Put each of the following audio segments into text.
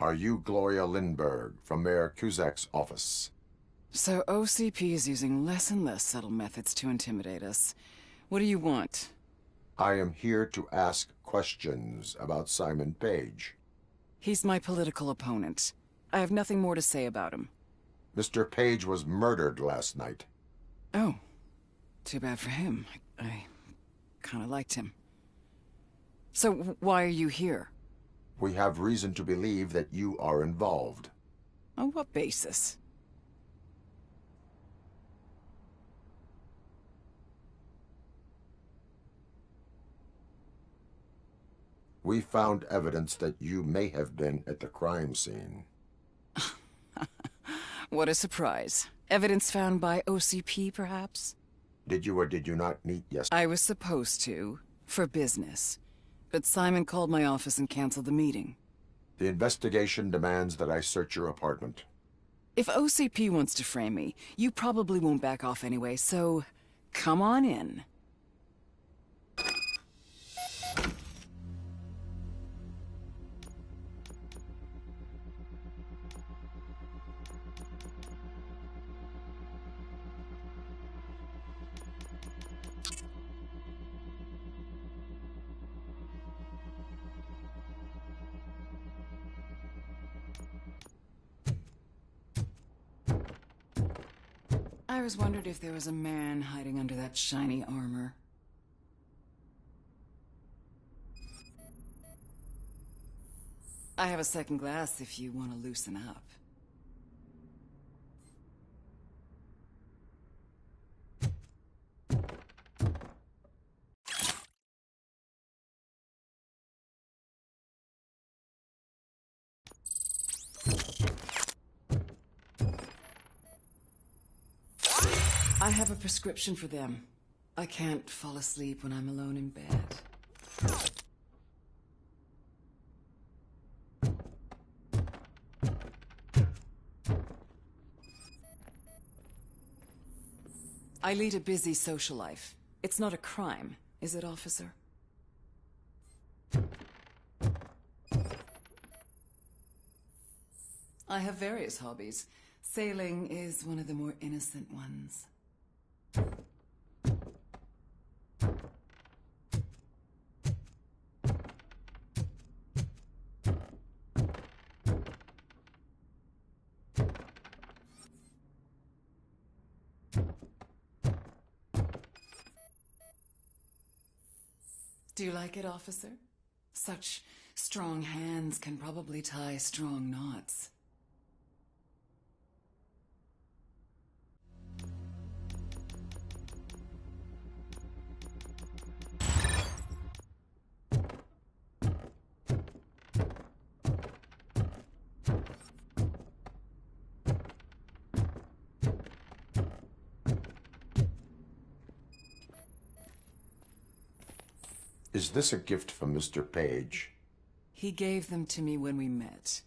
Are you Gloria Lindbergh from Mayor Cusack's office? So OCP is using less and less subtle methods to intimidate us. What do you want? I am here to ask questions about Simon Page. He's my political opponent. I have nothing more to say about him. Mr. Page was murdered last night. Oh. Too bad for him. I kinda liked him. So why are you here? We have reason to believe that you are involved. On what basis? We found evidence that you may have been at the crime scene. What a surprise. Evidence found by OCP, perhaps? Did you or did you not meet yesterday? I was supposed to, for business. But Simon called my office and canceled the meeting. The investigation demands that I search your apartment. If OCP wants to frame me, you probably won't back off anyway, so come on in. I always wondered if there was a man hiding under that shiny armor. I have a second glass if you want to loosen up. I have a prescription for them. I can't fall asleep when I'm alone in bed. I lead a busy social life. It's not a crime, is it, officer? I have various hobbies. Sailing is one of the more innocent ones. Do you like it, officer? Such strong hands can probably tie strong knots. Is this a gift from Mr. Page? He gave them to me when we met.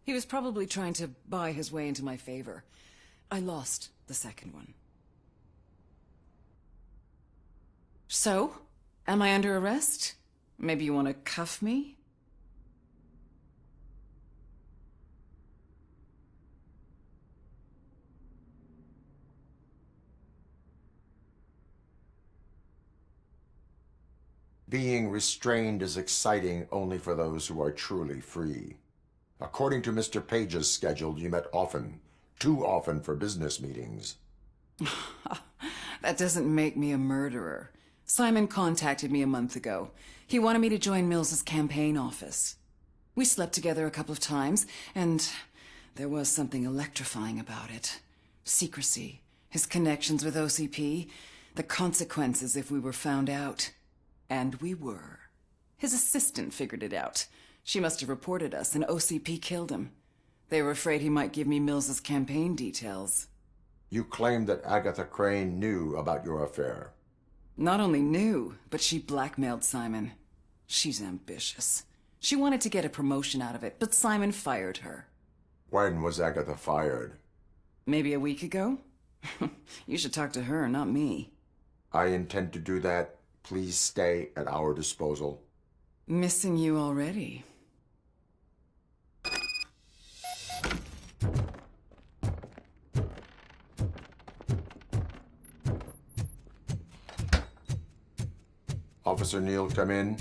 He was probably trying to buy his way into my favor. I lost the second one. So, am I under arrest? Maybe you want to cuff me? Being restrained is exciting only for those who are truly free. According to Mr. Page's schedule, you met often, too often for business meetings. That doesn't make me a murderer. Simon contacted me a month ago. He wanted me to join Mills's campaign office. We slept together a couple of times, and there was something electrifying about it. Secrecy, his connections with OCP, the consequences if we were found out. And we were. His assistant figured it out. She must have reported us, and OCP killed him. They were afraid he might give me Mills's campaign details. You claim that Agatha Crane knew about your affair. Not only knew, but she blackmailed Simon. She's ambitious. She wanted to get a promotion out of it, but Simon fired her. When was Agatha fired? Maybe a week ago? You should talk to her, not me. I intend to do that. Please stay at our disposal. Missing you already. Officer Neal, come in.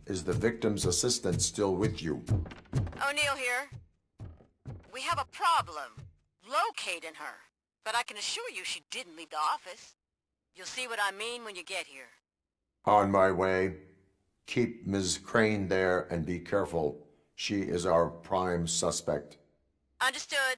Is the victim's assistant still with you? O'Neill here. We have a problem locating her, but I can assure you she didn't leave the office. You'll see what I mean when you get here. On my way. Keep Ms. Crane there and be careful. She is our prime suspect. Understood.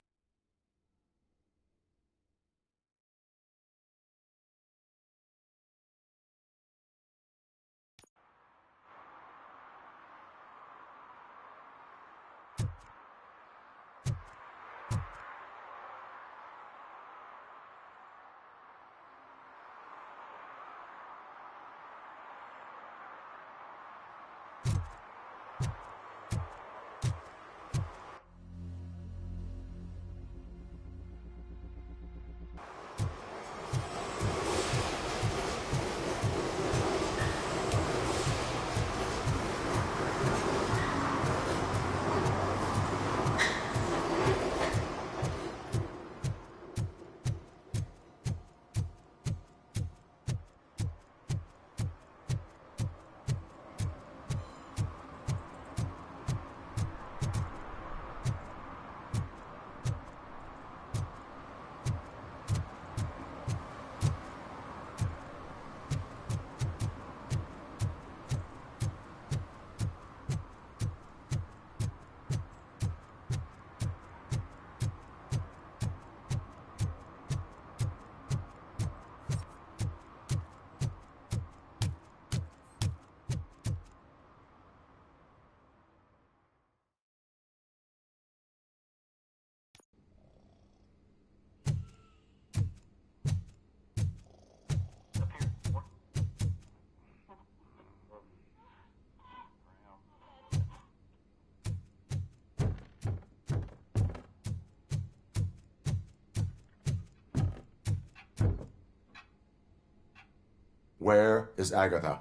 Where is Agatha?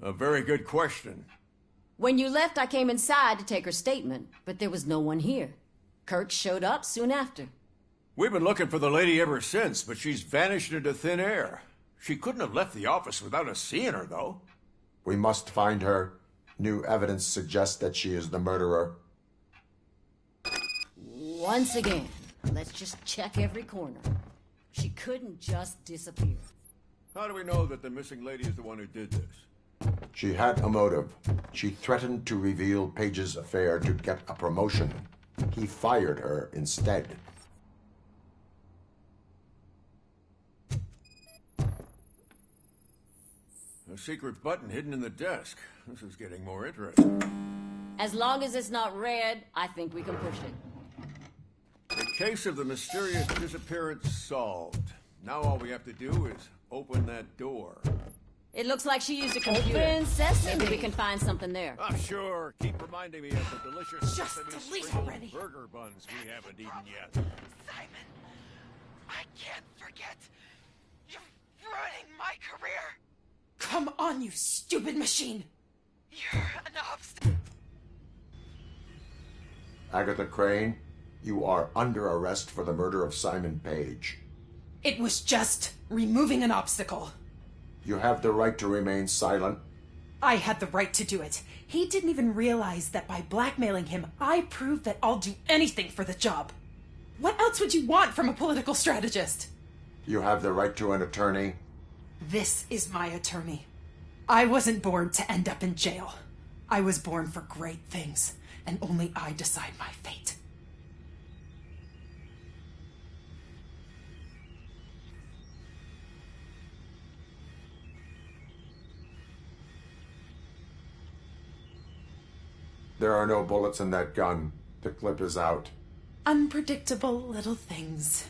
A very good question. When you left, I came inside to take her statement, but there was no one here. Kirk showed up soon after. We've been looking for the lady ever since, but she's vanished into thin air. She couldn't have left the office without us seeing her, though. We must find her. New evidence suggests that she is the murderer. Once again, let's just check every corner. She couldn't just disappear. How do we know that the missing lady is the one who did this? She had a motive. She threatened to reveal Page's affair to get a promotion. He fired her instead. A secret button hidden in the desk. This is getting more interesting. As long as it's not red, I think we can push it. The case of the mysterious disappearance solved. Now all we have to do is open that door. It looks like she used a computer. Open sesame. Maybe we can find something there. Ah, sure. Keep reminding me of the delicious Just sesame delete sprinkle already. burger buns we haven't eaten yet. Simon, I can't forget. You're ruining my career. Come on, you stupid machine! You're an obstacle. Agatha Crane, you are under arrest for the murder of Simon Page. It was just removing an obstacle. You have the right to remain silent. I had the right to do it. He didn't even realize that by blackmailing him, I proved that I'll do anything for the job. What else would you want from a political strategist? You have the right to an attorney. This is my attorney. I wasn't born to end up in jail. I was born for great things, and only I decide my fate. There are no bullets in that gun. The clip is out. Unpredictable little things.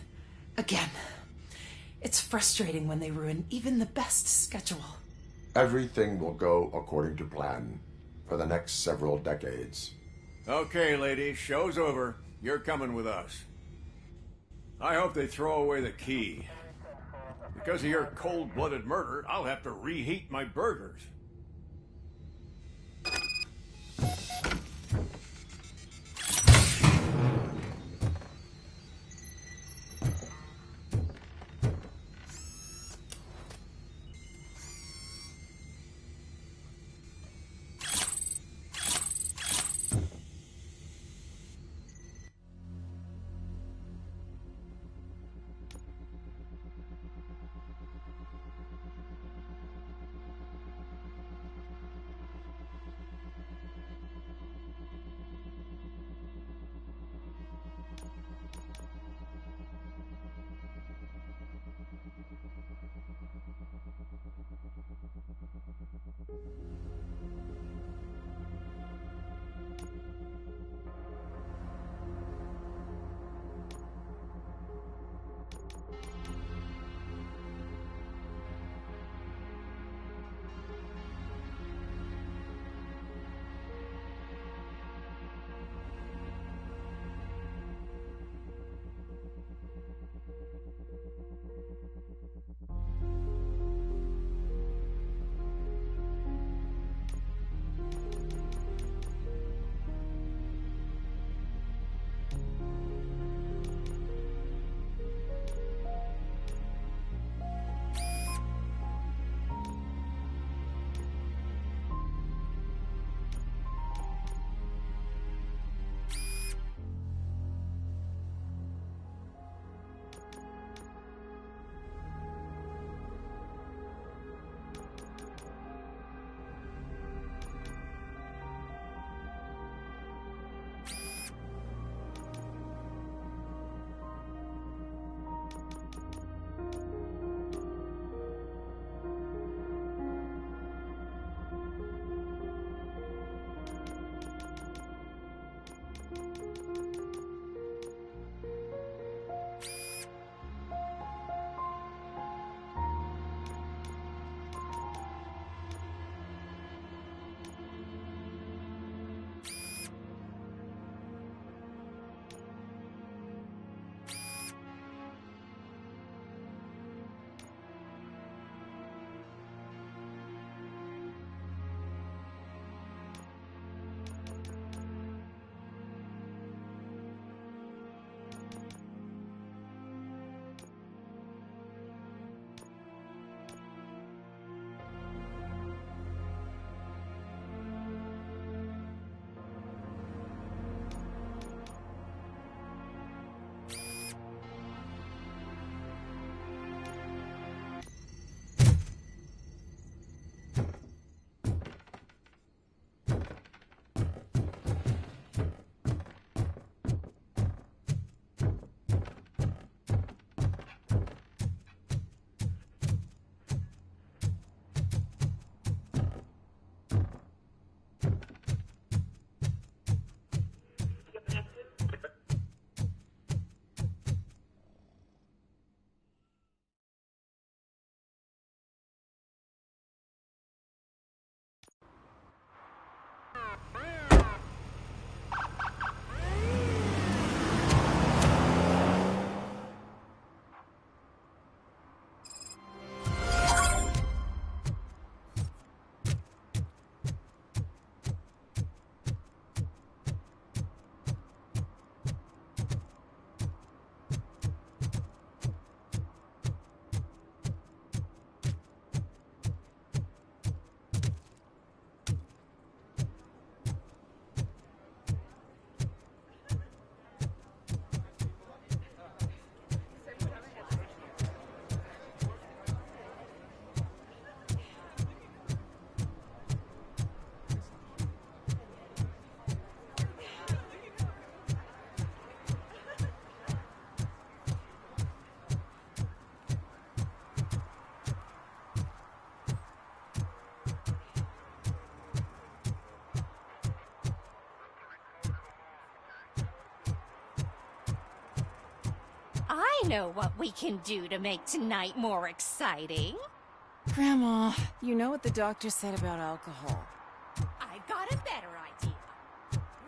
Again, it's frustrating when they ruin even the best schedule. Everything will go according to plan for the next several decades. Okay, lady, show's over. You're coming with us. I hope they throw away the key. Because of your cold-blooded murder, I'll have to reheat my burgers. I know what we can do to make tonight more exciting. Grandma, you know what the doctor said about alcohol. I got a better idea.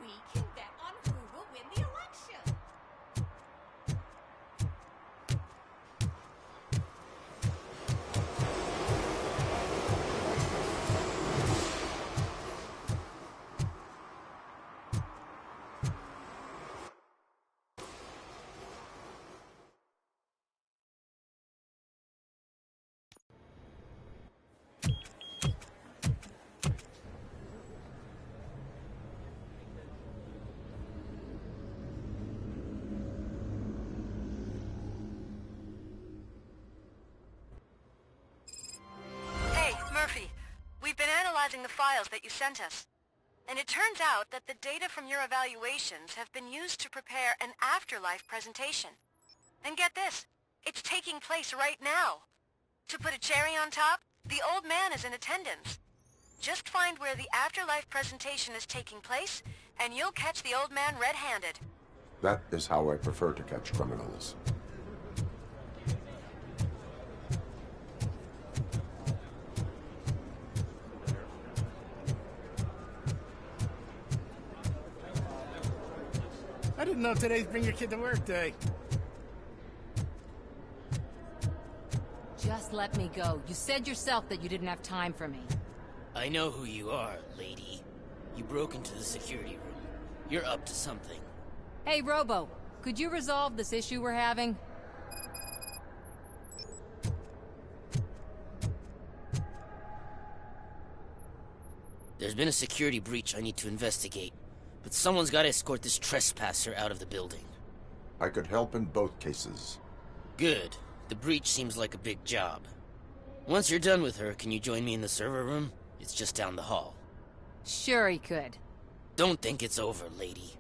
We can bet on who will win the election. Hey, Murphy. We've been analyzing the files that you sent us. And it turns out that the data from your evaluations have been used to prepare an afterlife presentation. And get this, it's taking place right now. To put a cherry on top, the old man is in attendance. Just find where the afterlife presentation is taking place, and you'll catch the old man red-handed. That is how I prefer to catch criminals. I didn't know today's Bring Your Kid to Work Day. Just let me go. You said yourself that you didn't have time for me. I know who you are, lady. You broke into the security room. You're up to something. Hey, Robo, could you resolve this issue we're having? There's been a security breach I need to investigate, but someone's got to escort this trespasser out of the building. I could help in both cases. Good. The breach seems like a big job. Once you're done with her, can you join me in the server room? It's just down the hall. Sure he could. Don't think it's over, lady.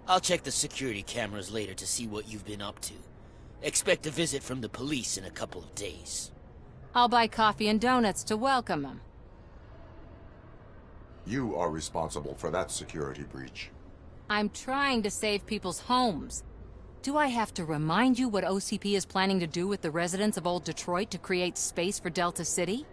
I'll check the security cameras later to see what you've been up to. Expect a visit from the police in a couple of days. I'll buy coffee and donuts to welcome him. You are responsible for that security breach. I'm trying to save people's homes. Do I have to remind you what OCP is planning to do with the residents of Old Detroit to create space for Delta City?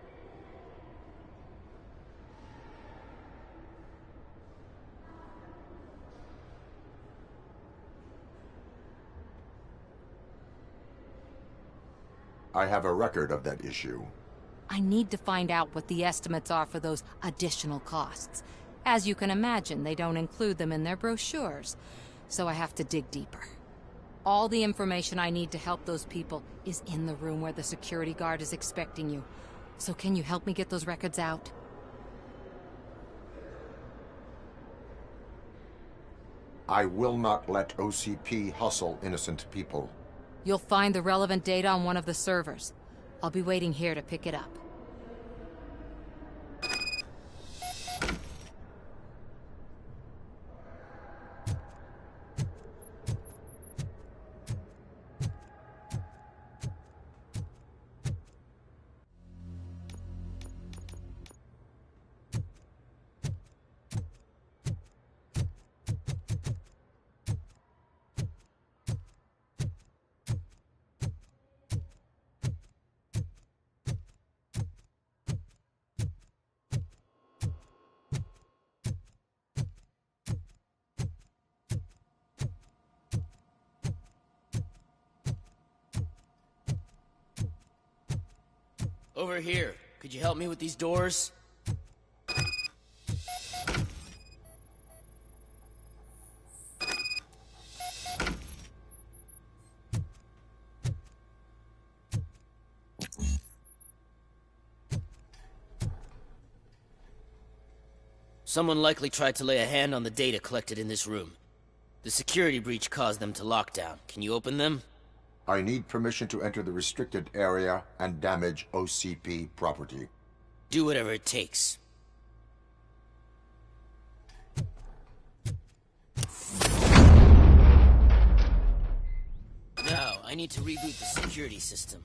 I have a record of that issue. I need to find out what the estimates are for those additional costs. As you can imagine, they don't include them in their brochures, so I have to dig deeper. All the information I need to help those people is in the room where the security guard is expecting you. So can you help me get those records out? I will not let OCP hustle innocent people. You'll find the relevant data on one of the servers. I'll be waiting here to pick it up. Over here. Could you help me with these doors? Someone likely tried to lay a hand on the data collected in this room. The security breach caused them to lock down. Can you open them? I need permission to enter the restricted area and damage OCP property. Do whatever it takes. Now, I need to reboot the security system.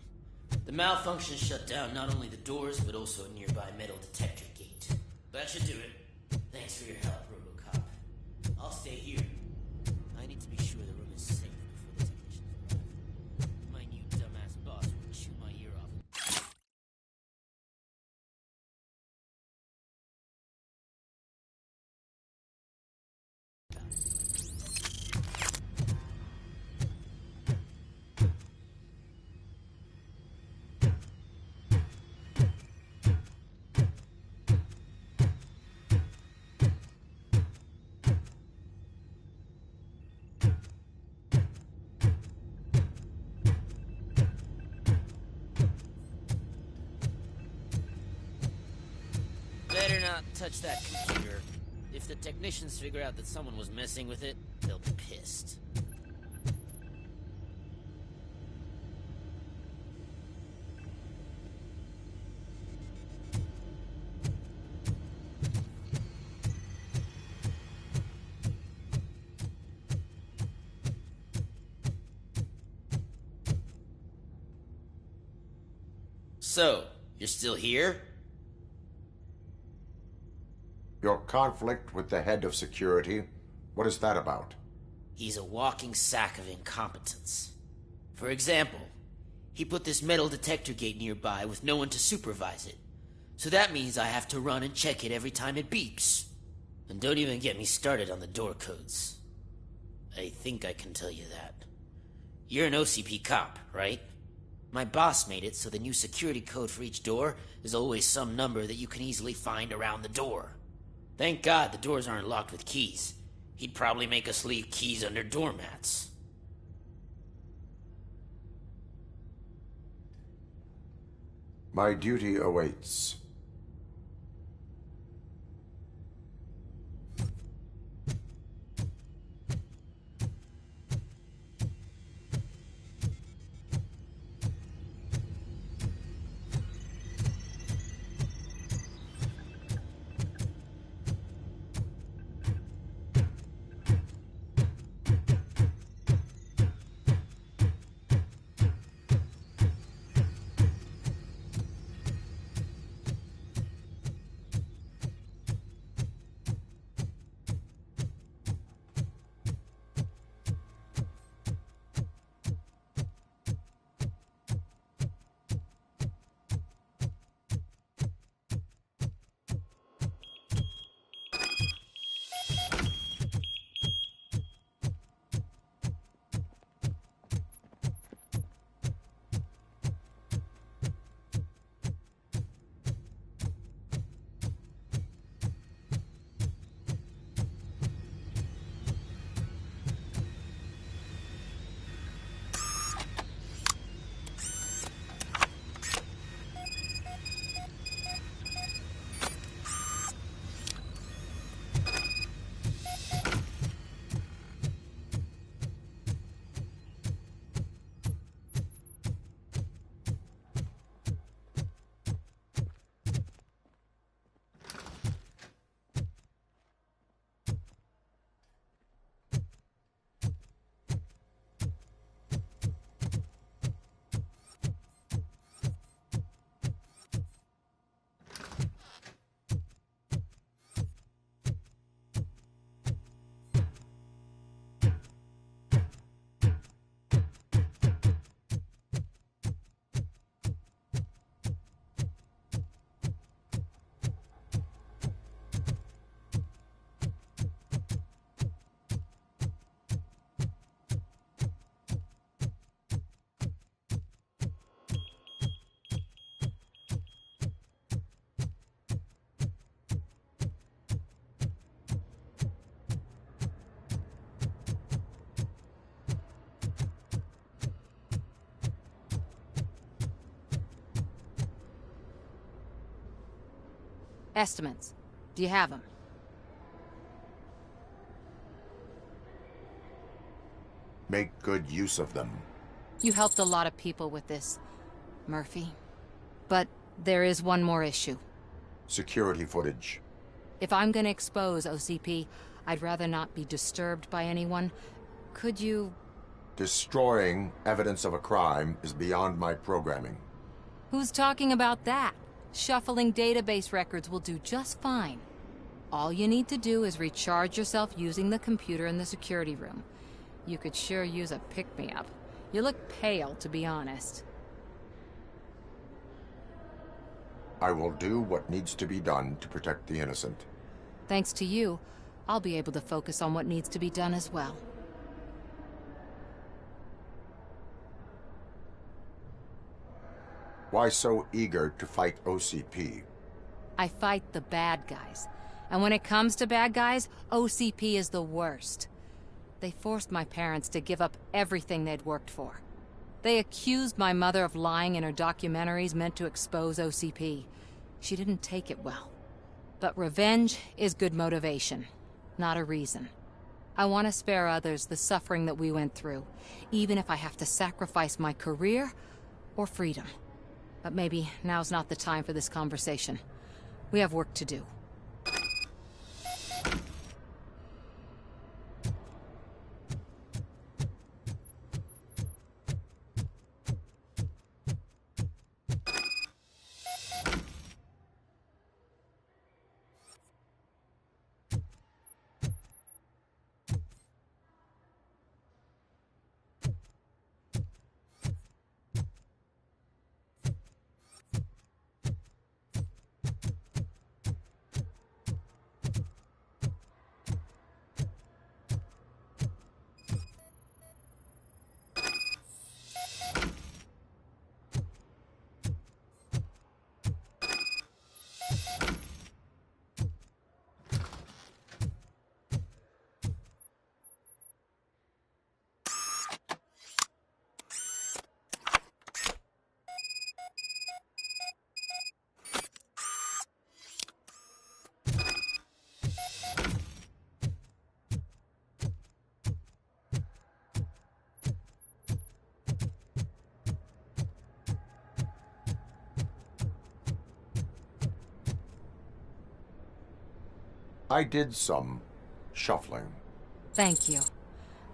The malfunction shut down not only the doors, but also a nearby metal detector gate. That should do it. Thanks for your help, RoboCop. I'll stay here. I need to be sure the room is safe before the technicians arrive. not touch that computer. If the technicians figure out that someone was messing with it, they'll be pissed. So, you're still here? Your conflict with the head of security, what is that about? He's a walking sack of incompetence. For example, he put this metal detector gate nearby with no one to supervise it. So that means I have to run and check it every time it beeps. And don't even get me started on the door codes. I think I can tell you that. You're an OCP cop, right? My boss made it so the new security code for each door is always some number that you can easily find around the door. Thank God the doors aren't locked with keys. He'd probably make us leave keys under doormats. My duty awaits. Estimates. Do you have them? Make good use of them. You helped a lot of people with this, Murphy. But there is one more issue. Security footage. If I'm gonna expose OCP, I'd rather not be disturbed by anyone. Could you... Destroying evidence of a crime is beyond my programming. Who's talking about that? Shuffling database records will do just fine. All you need to do is recharge yourself using the computer in the security room. You could sure use a pick-me-up. You look pale, to be honest. I will do what needs to be done to protect the innocent. Thanks to you, I'll be able to focus on what needs to be done as well. Why so eager to fight OCP? I fight the bad guys. And when it comes to bad guys, OCP is the worst. They forced my parents to give up everything they'd worked for. They accused my mother of lying in her documentaries meant to expose OCP. She didn't take it well. But revenge is good motivation, not a reason. I want to spare others the suffering that we went through, even if I have to sacrifice my career or freedom. But maybe now's not the time for this conversation. We have work to do. I did some shuffling. Thank you.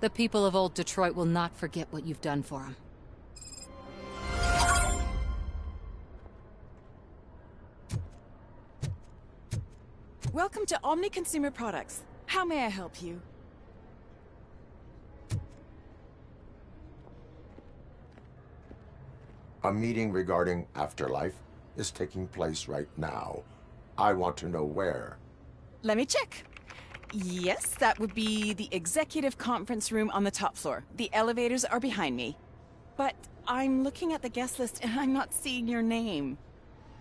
The people of old Detroit will not forget what you've done for them. Welcome to Omni Consumer Products. How may I help you? A meeting regarding Afterlife is taking place right now. I want to know where. Let me check. Yes, that would be the executive conference room on the top floor. The elevators are behind me. But I'm looking at the guest list and I'm not seeing your name.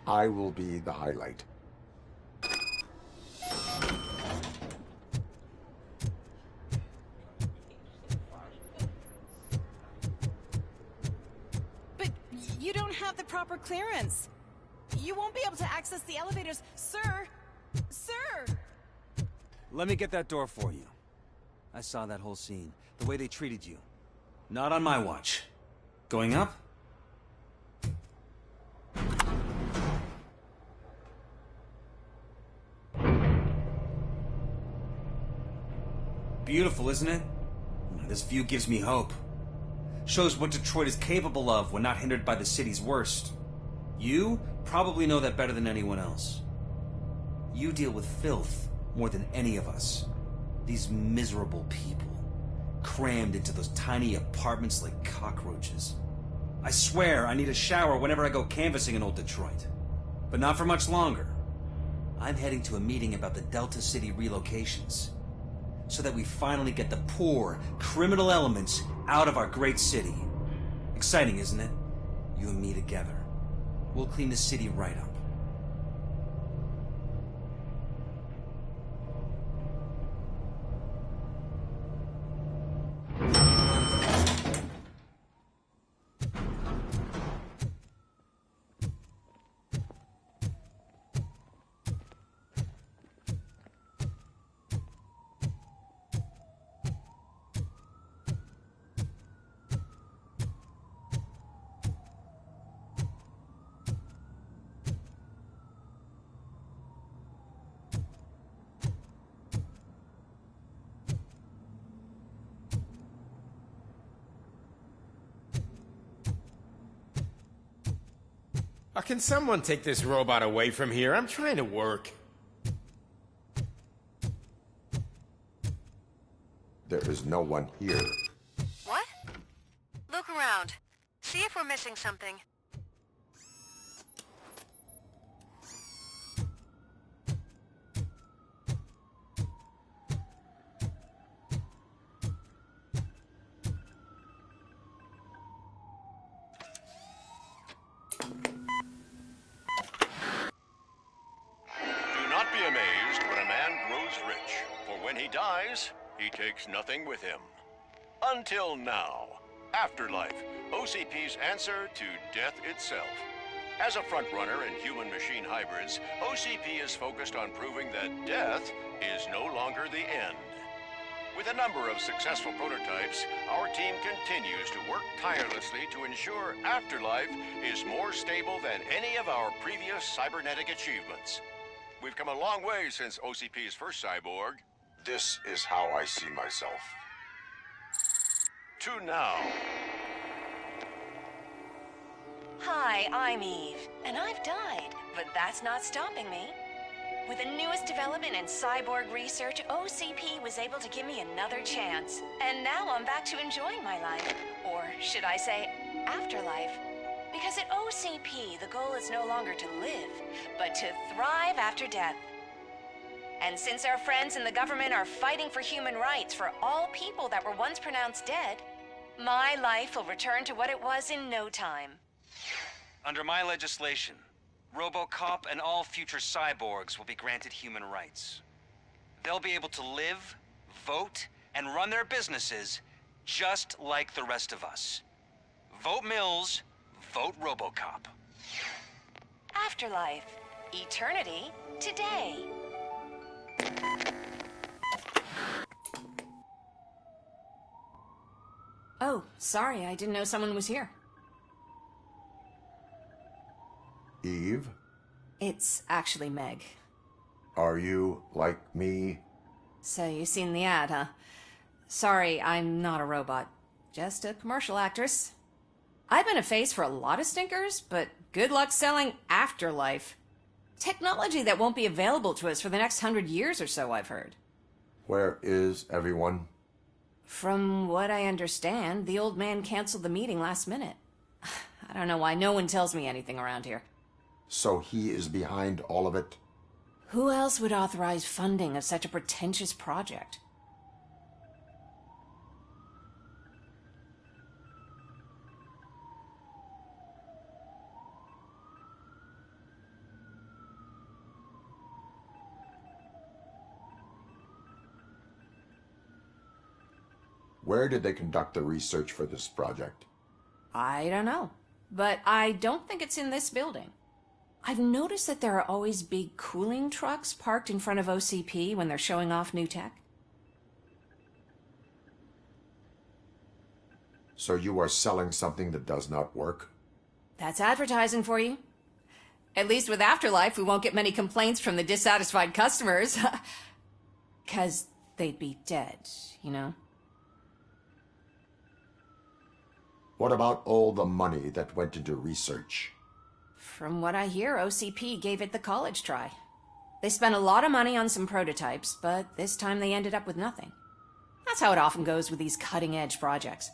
I will be the highlight. But you don't have the proper clearance. You won't be able to access the elevators, sir. Sir! Let me get that door for you. I saw that whole scene. The way they treated you. Not on my watch. Going up? Beautiful, isn't it? This view gives me hope. Shows what Detroit is capable of when not hindered by the city's worst. You probably know that better than anyone else. You deal with filth more than any of us. These miserable people, crammed into those tiny apartments like cockroaches. I swear I need a shower whenever I go canvassing in old Detroit. But not for much longer. I'm heading to a meeting about the Delta City relocations, so that we finally get the poor, criminal elements out of our great city. Exciting, isn't it? You and me together. We'll clean the city right up. Can someone take this robot away from here? I'm trying to work. There is no one here. What? Look around. See if we're missing something. He takes nothing with him. Until now. Afterlife, OCP's answer to death itself. As a frontrunner in human-machine hybrids, OCP is focused on proving that death is no longer the end. With a number of successful prototypes, our team continues to work tirelessly to ensure Afterlife is more stable than any of our previous cybernetic achievements. We've come a long way since OCP's first cyborg. This is how I see myself. To now. Hi, I'm Eve, and I've died, but that's not stopping me. With the newest development in cyborg research, OCP was able to give me another chance. And now I'm back to enjoying my life. Or should I say, afterlife. Because at OCP, the goal is no longer to live, but to thrive after death. And since our friends in the government are fighting for human rights for all people that were once pronounced dead, my life will return to what it was in no time. Under my legislation, RoboCop and all future cyborgs will be granted human rights. They'll be able to live, vote, and run their businesses just like the rest of us. Vote Mills, vote RoboCop. Afterlife. Eternity. Today. Oh, sorry, I didn't know someone was here. Eve, It's actually Meg. are you like me? So you seen the ad, huh? Sorry, I'm not a robot. Just a commercial actress. I've been a face for a lot of stinkers, but good luck selling Afterlife. Technology that won't be available to us for the next 100 years or so, I've heard. Where is everyone? From what I understand, the old man canceled the meeting last minute. I don't know why no one tells me anything around here. So he is behind all of it? Who else would authorize funding of such a pretentious project? Where did they conduct the research for this project? I don't know, but I don't think it's in this building. I've noticed that there are always big cooling trucks parked in front of OCP when they're showing off new tech. So you are selling something that does not work? That's advertising for you. At least with Afterlife, we won't get many complaints from the dissatisfied customers. 'Cause they'd be dead, you know? What about all the money that went into research? From what I hear, OCP gave it the college try. They spent a lot of money on some prototypes, but this time they ended up with nothing. That's how it often goes with these cutting-edge projects.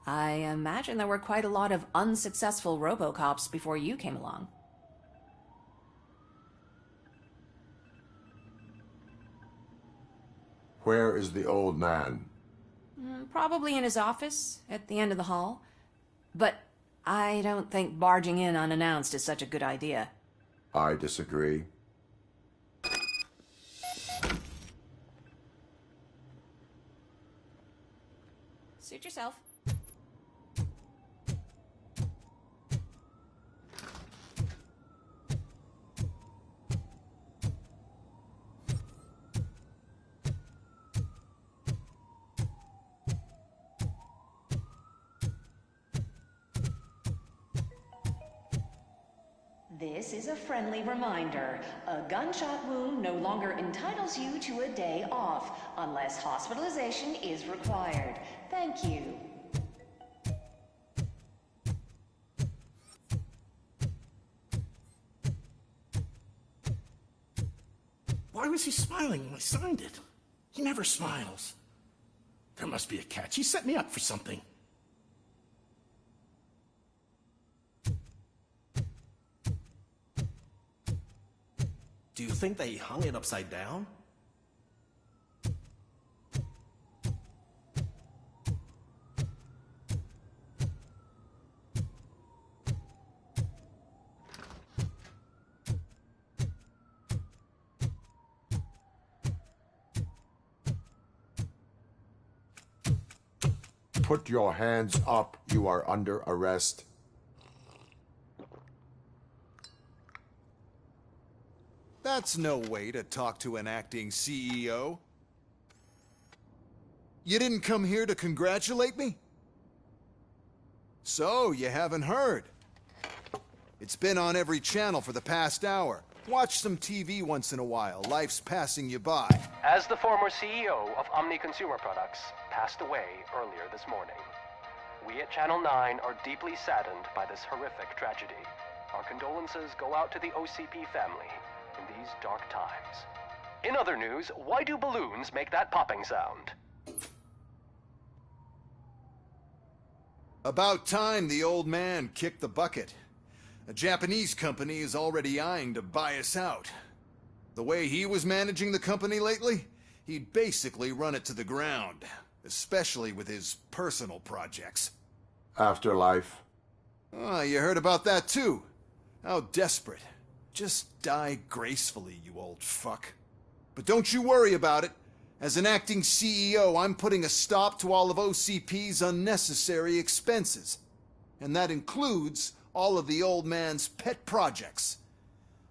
I imagine there were quite a lot of unsuccessful RoboCops before you came along. Where is the old man? Probably in his office, at the end of the hall. But I don't think barging in unannounced is such a good idea. I disagree. Suit yourself. This is a friendly reminder. A gunshot wound no longer entitles you to a day off, unless hospitalization is required. Thank you. Why was he smiling when I signed it? He never smiles. There must be a catch. He set me up for something. Do you think they hung it upside down? Put your hands up. You are under arrest. That's no way to talk to an acting CEO. You didn't come here to congratulate me? So, you haven't heard. It's been on every channel for the past hour. Watch some TV once in a while. Life's passing you by. As the former CEO of Omni Consumer Products passed away earlier this morning, we at Channel 9 are deeply saddened by this horrific tragedy. Our condolences go out to the OCP family in these dark times. In other news, why do balloons make that popping sound? About time the old man kicked the bucket. A Japanese company is already eyeing to buy us out. The way he was managing the company lately, he'd basically run it to the ground, especially with his personal projects. Afterlife. Oh, you heard about that too. How desperate. Just die gracefully, you old fuck. But don't you worry about it. As an acting CEO, I'm putting a stop to all of OCP's unnecessary expenses. And that includes all of the old man's pet projects.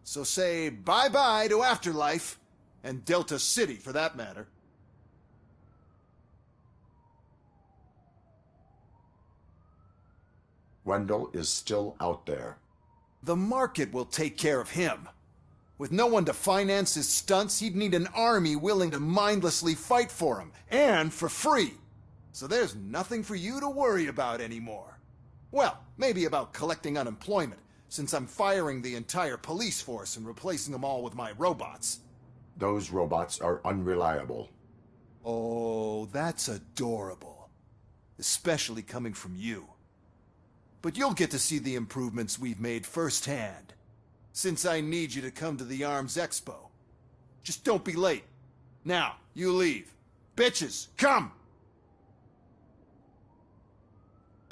So say bye-bye to Afterlife, and Delta City for that matter. Wendell is still out there. The market will take care of him. With no one to finance his stunts, he'd need an army willing to mindlessly fight for him, and for free. So there's nothing for you to worry about anymore. Well, maybe about collecting unemployment, since I'm firing the entire police force and replacing them all with my robots. Those robots are unreliable. Oh, that's adorable. Especially coming from you. But you'll get to see the improvements we've made firsthand. Since I need you to come to the Arms Expo. Just don't be late. Now, you leave. Bitches, come!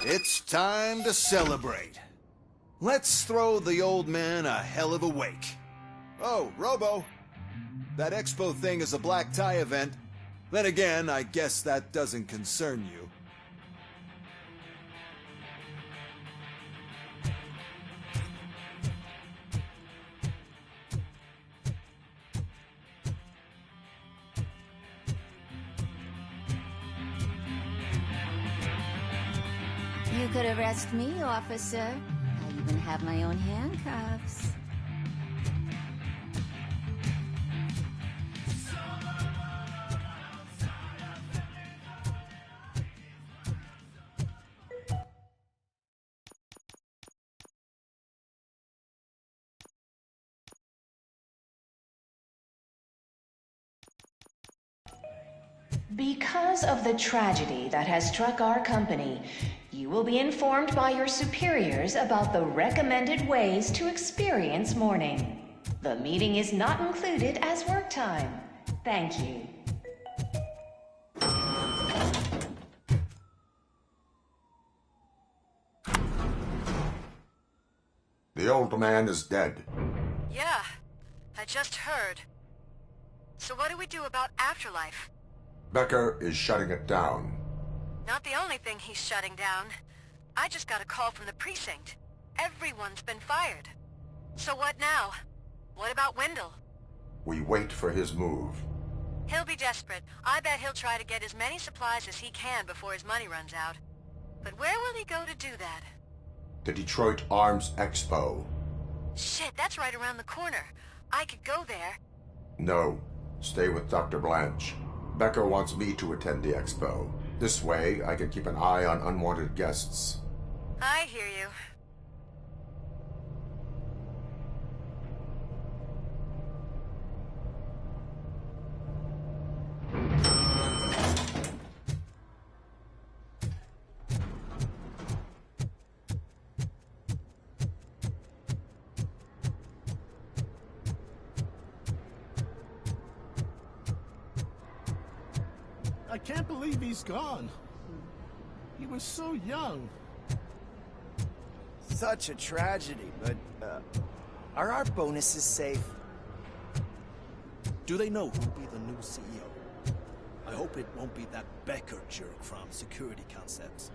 It's time to celebrate. Let's throw the old man a hell of a wake. Oh, Robo. That expo thing is a black tie event. Then again, I guess that doesn't concern you. You could arrest me, officer. I even have my own handcuffs. Because of the tragedy that has struck our company, you will be informed by your superiors about the recommended ways to experience mourning. The meeting is not included as work time. Thank you. The old man is dead. Yeah, I just heard. So what do we do about Afterlife? Becker is shutting it down. Not the only thing he's shutting down. I just got a call from the precinct. Everyone's been fired. So what now? What about Wendell? We wait for his move. He'll be desperate. I bet he'll try to get as many supplies as he can before his money runs out. But where will he go to do that? The Detroit Arms Expo. Shit, that's right around the corner. I could go there. No. Stay with Dr. Blanche. Becker wants me to attend the expo. This way, I can keep an eye on unwanted guests. I hear you. I can't believe he's gone. He was so young. Such a tragedy, but, are our bonuses safe? Do they know who'll be the new CEO? I hope it won't be that Becker jerk from Security Concepts.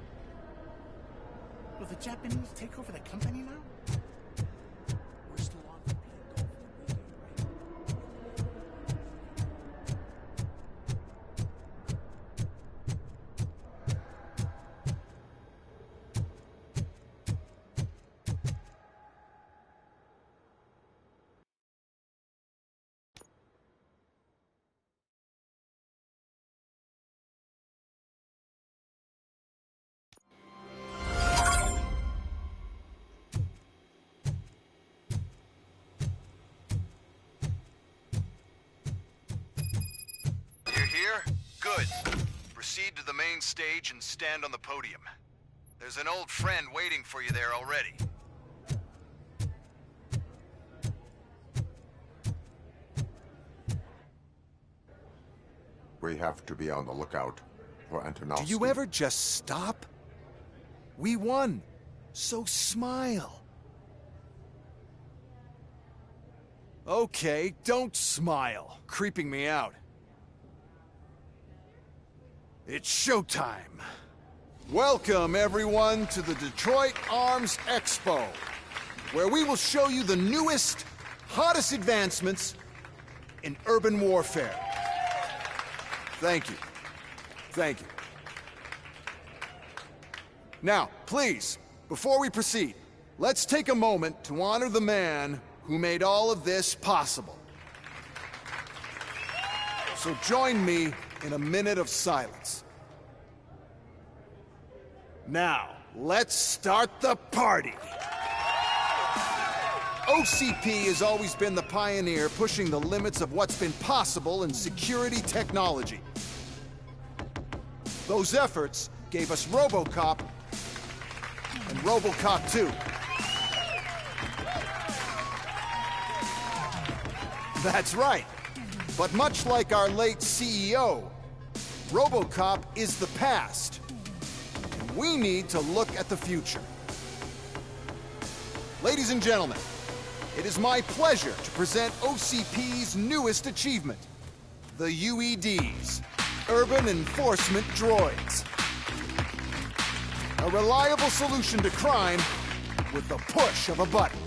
Will the Japanese take over the company now? We're still on for playing golf with Ruby, right? Good. Proceed to the main stage and stand on the podium. There's an old friend waiting for you there already. We have to be on the lookout for Antonovsky. Do you ever just stop? We won, so smile. Okay, don't smile. Creeping me out. It's showtime. Welcome, everyone, to the Detroit Arms Expo, where we will show you the newest, hottest advancements in urban warfare. Thank you. Thank you. Now, please, before we proceed, let's take a moment to honor the man who made all of this possible. So join me in a minute of silence. Now, let's start the party. OCP has always been the pioneer pushing the limits of what's been possible in security technology. Those efforts gave us RoboCop and RoboCop 2. That's right. But much like our late CEO, RoboCop is the past. And we need to look at the future. Ladies and gentlemen, it is my pleasure to present OCP's newest achievement, the UEDs, Urban Enforcement Droids. A reliable solution to crime with the push of a button.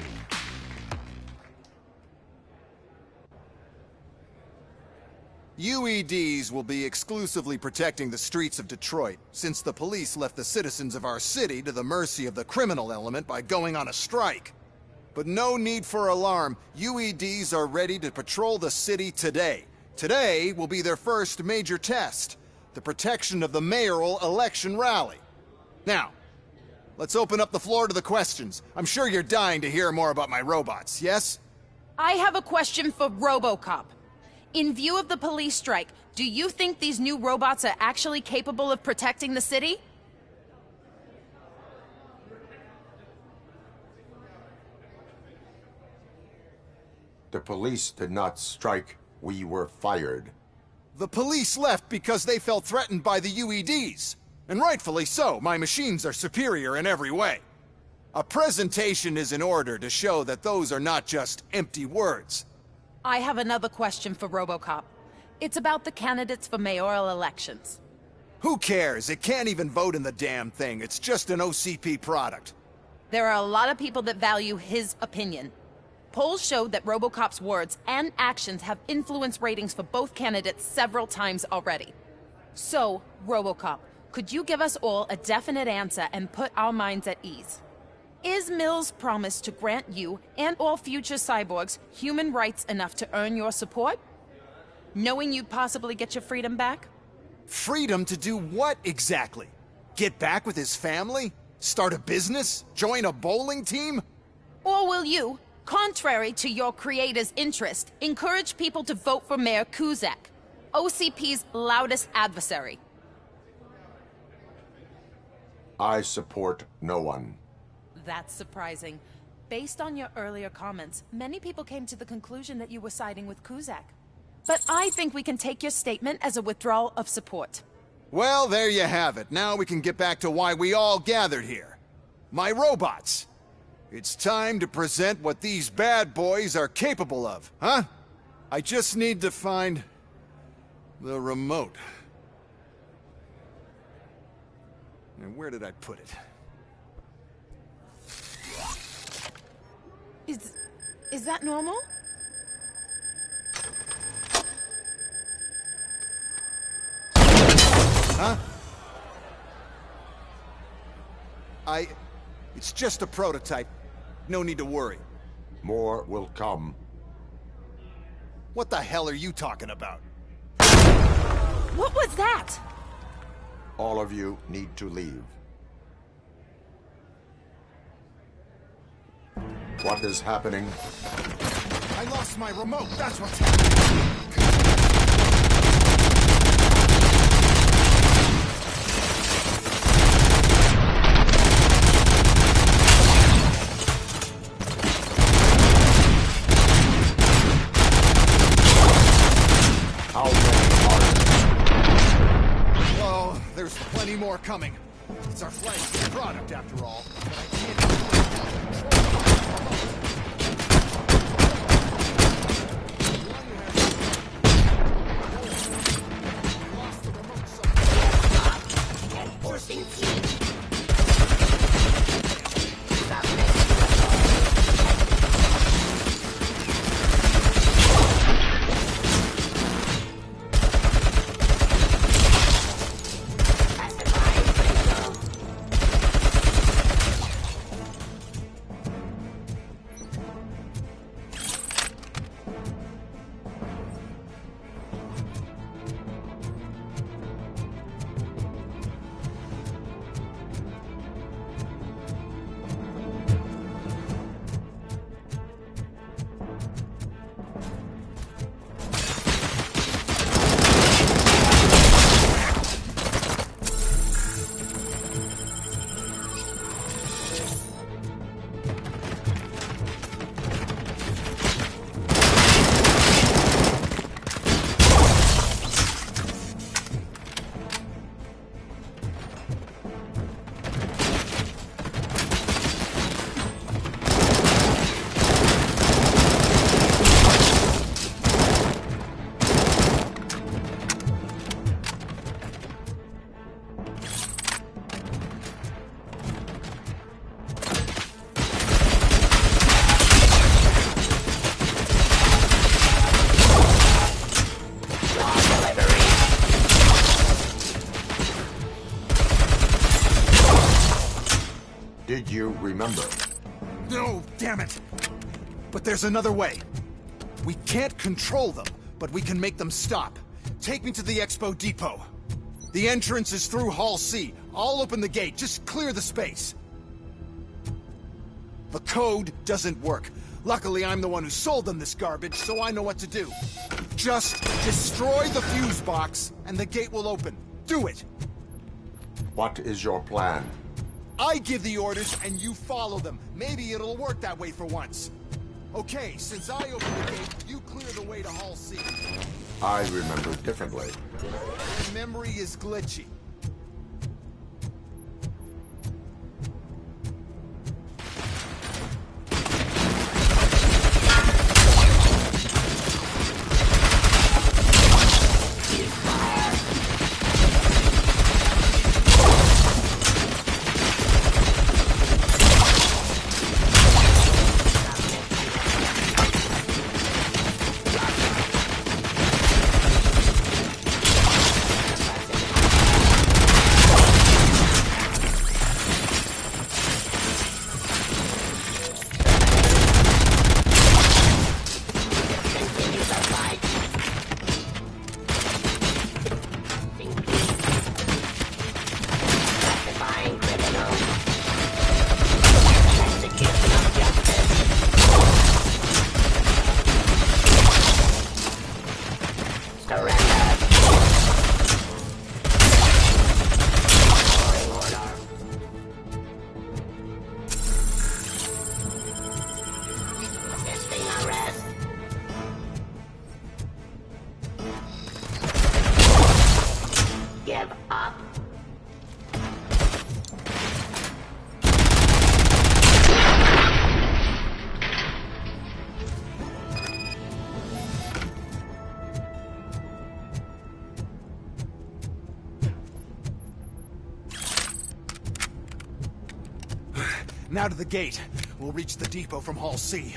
UEDs will be exclusively protecting the streets of Detroit, since the police left the citizens of our city to the mercy of the criminal element by going on a strike. But no need for alarm. UEDs are ready to patrol the city today. Today will be their first major test, the protection of the mayoral election rally. Now, let's open up the floor to the questions. I'm sure you're dying to hear more about my robots, yes? I have a question for RoboCop. In view of the police strike, do you think these new robots are actually capable of protecting the city? The police did not strike. We were fired. The police left because they felt threatened by the UEDs. And rightfully so. My machines are superior in every way. A presentation is in order to show that those are not just empty words. I have another question for RoboCop. It's about the candidates for mayoral elections. Who cares? It can't even vote in the damn thing. It's just an OCP product. There are a lot of people that value his opinion. Polls showed that RoboCop's words and actions have influenced ratings for both candidates several times already. So, RoboCop, could you give us all a definite answer and put our minds at ease? Is Mills' promise to grant you and all future cyborgs human rights enough to earn your support? Knowing you'd possibly get your freedom back? Freedom to do what exactly? Get back with his family? Start a business? Join a bowling team? Or will you, contrary to your creator's interest, encourage people to vote for Mayor Kuzak, OCP's loudest adversary? I support no one. That's surprising. Based on your earlier comments, many people came to the conclusion that you were siding with Kuzak. But I think we can take your statement as a withdrawal of support. Well, there you have it. Now we can get back to why we all gathered here. My robots. It's time to present what these bad boys are capable of, huh? I just need to find the remote. And where did I put it? Is that normal? Huh? It's just a prototype. No need to worry. More will come. What the hell are you talking about? What was that? All of you need to leave. What is happening? I lost my remote. That's what's happening. coming. It's our flagship product, after all. But I can't control Enforcing key. Did you remember? No, damn it! But there's another way. We can't control them, but we can make them stop. Take me to the Expo Depot. The entrance is through Hall C. I'll open the gate. Just clear the space. The code doesn't work. Luckily, I'm the one who sold them this garbage, so I know what to do. Just destroy the fuse box, and the gate will open. Do it! What is your plan? I give the orders, and you follow them. Maybe it'll work that way for once. Okay, since I open the gate, you clear the way to Hall C. I remember differently. Your memory is glitchy. Give up. Now to the gate. We'll reach the depot from Hall C.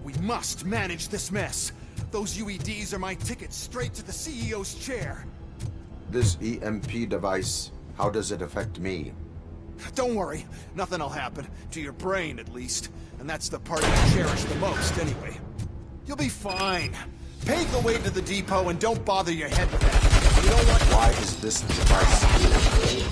We must manage this mess. Those UEDs are my ticket straight to the CEO's chair. This EMP device, how does it affect me? Don't worry, nothing'll happen. To your brain, at least. And that's the part you cherish the most, anyway. You'll be fine. Pave the way to the depot and don't bother your head with that. You know what? Why is this device?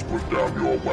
Put down your weapon.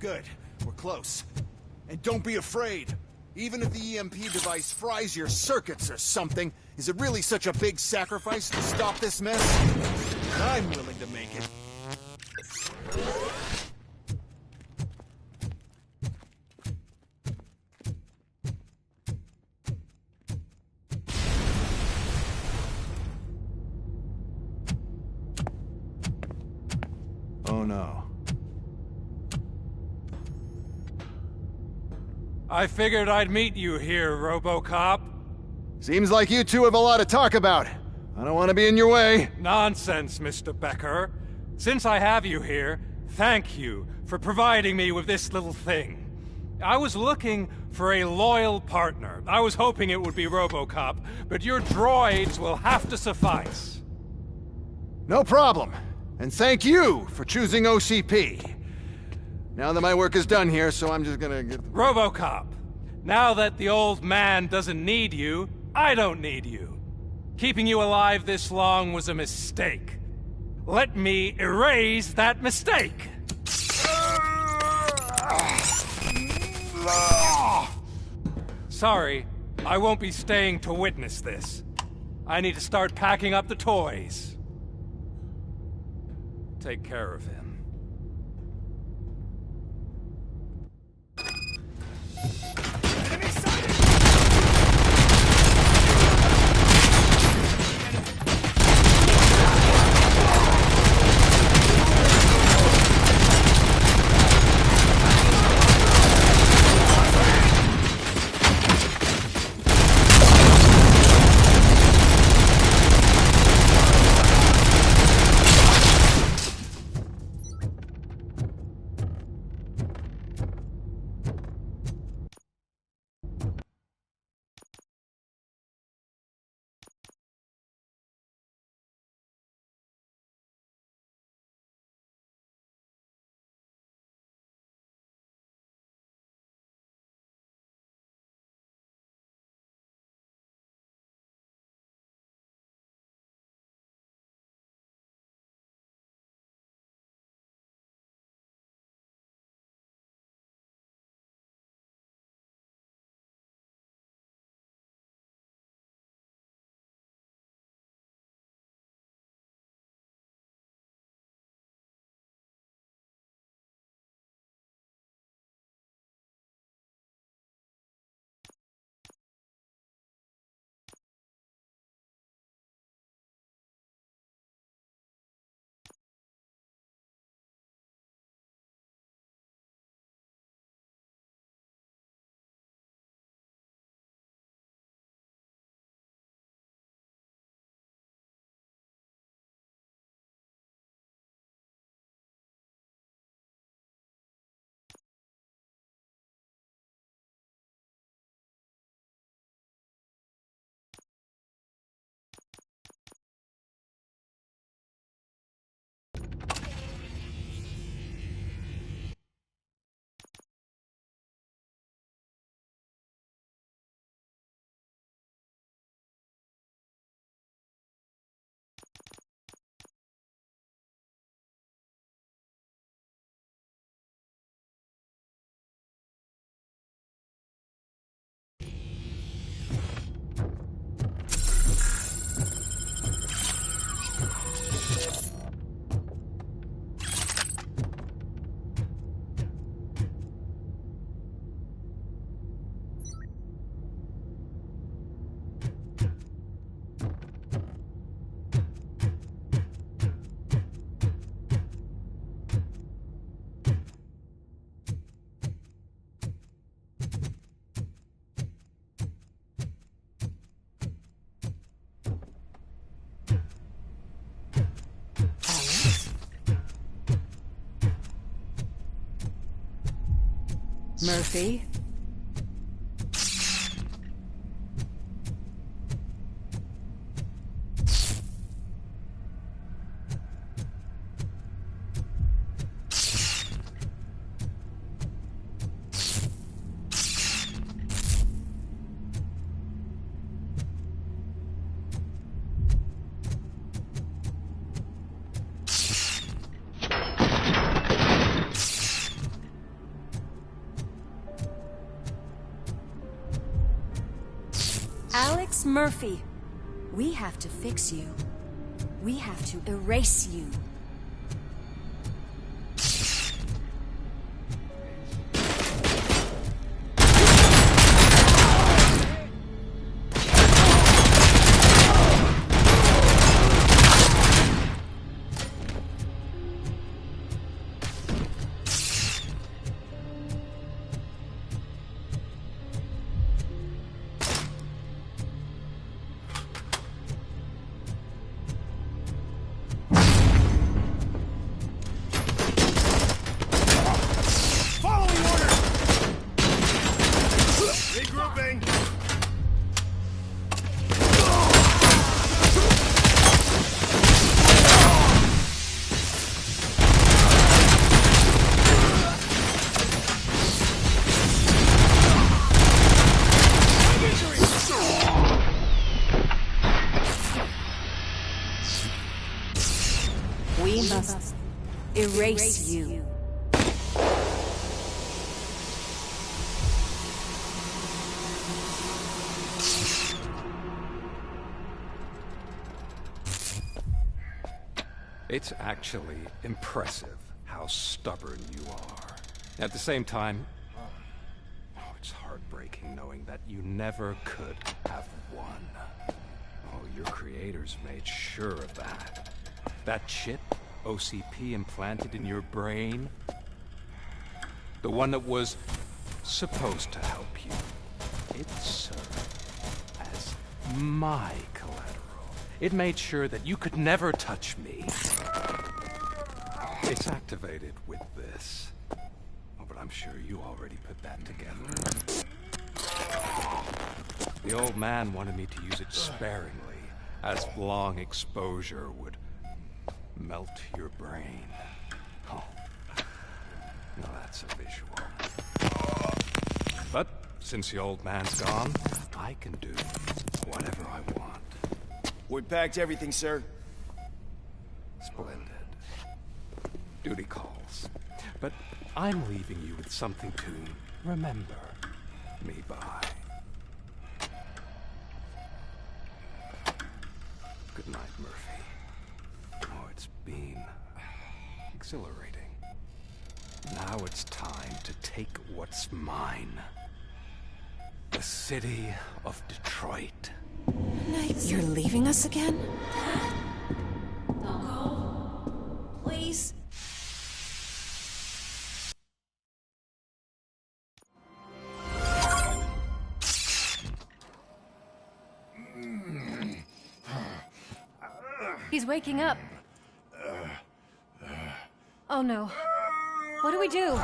good. We're close. And don't be afraid. Even if the EMP device fries your circuits or something, is it really such a big sacrifice to stop this mess? I'm willing to make it. Oh no. I figured I'd meet you here, RoboCop. Seems like you two have a lot to talk about. I don't want to be in your way. Nonsense, Mr. Becker. Since I have you here, thank you for providing me with this little thing. I was looking for a loyal partner. I was hoping it would be RoboCop, but your droids will have to suffice. No problem. And thank you for choosing OCP. Now that my work is done here, so I'm just gonna get... RoboCop, now that the old man doesn't need you, I don't need you. Keeping you alive this long was a mistake. Let me erase that mistake! Sorry, I won't be staying to witness this. I need to start packing up the toys. Take care of him. Murphy? Alex Murphy, we have to fix you. We have to erase you. Regrouping! We must erase you. It's actually impressive how stubborn you are. At the same time, it's heartbreaking knowing that you never could have won. Oh, your creators made sure of that. That chip OCP implanted in your brain, the one that was supposed to help you, it served as my collateral. It made sure that you could never touch me. It's activated with this. Oh, but I'm sure you already put that together. The old man wanted me to use it sparingly, as long exposure would melt your brain. Oh, now that's a visual. But since the old man's gone, I can do whatever I want. We packed everything, sir. Splendid. Duty calls. But I'm leaving you with something to remember me by. Good night, Murphy. Oh, it's been exhilarating. Now it's time to take what's mine. The city of Detroit. You're leaving us again? Don't go. Please. He's waking up. Oh no. What do we do?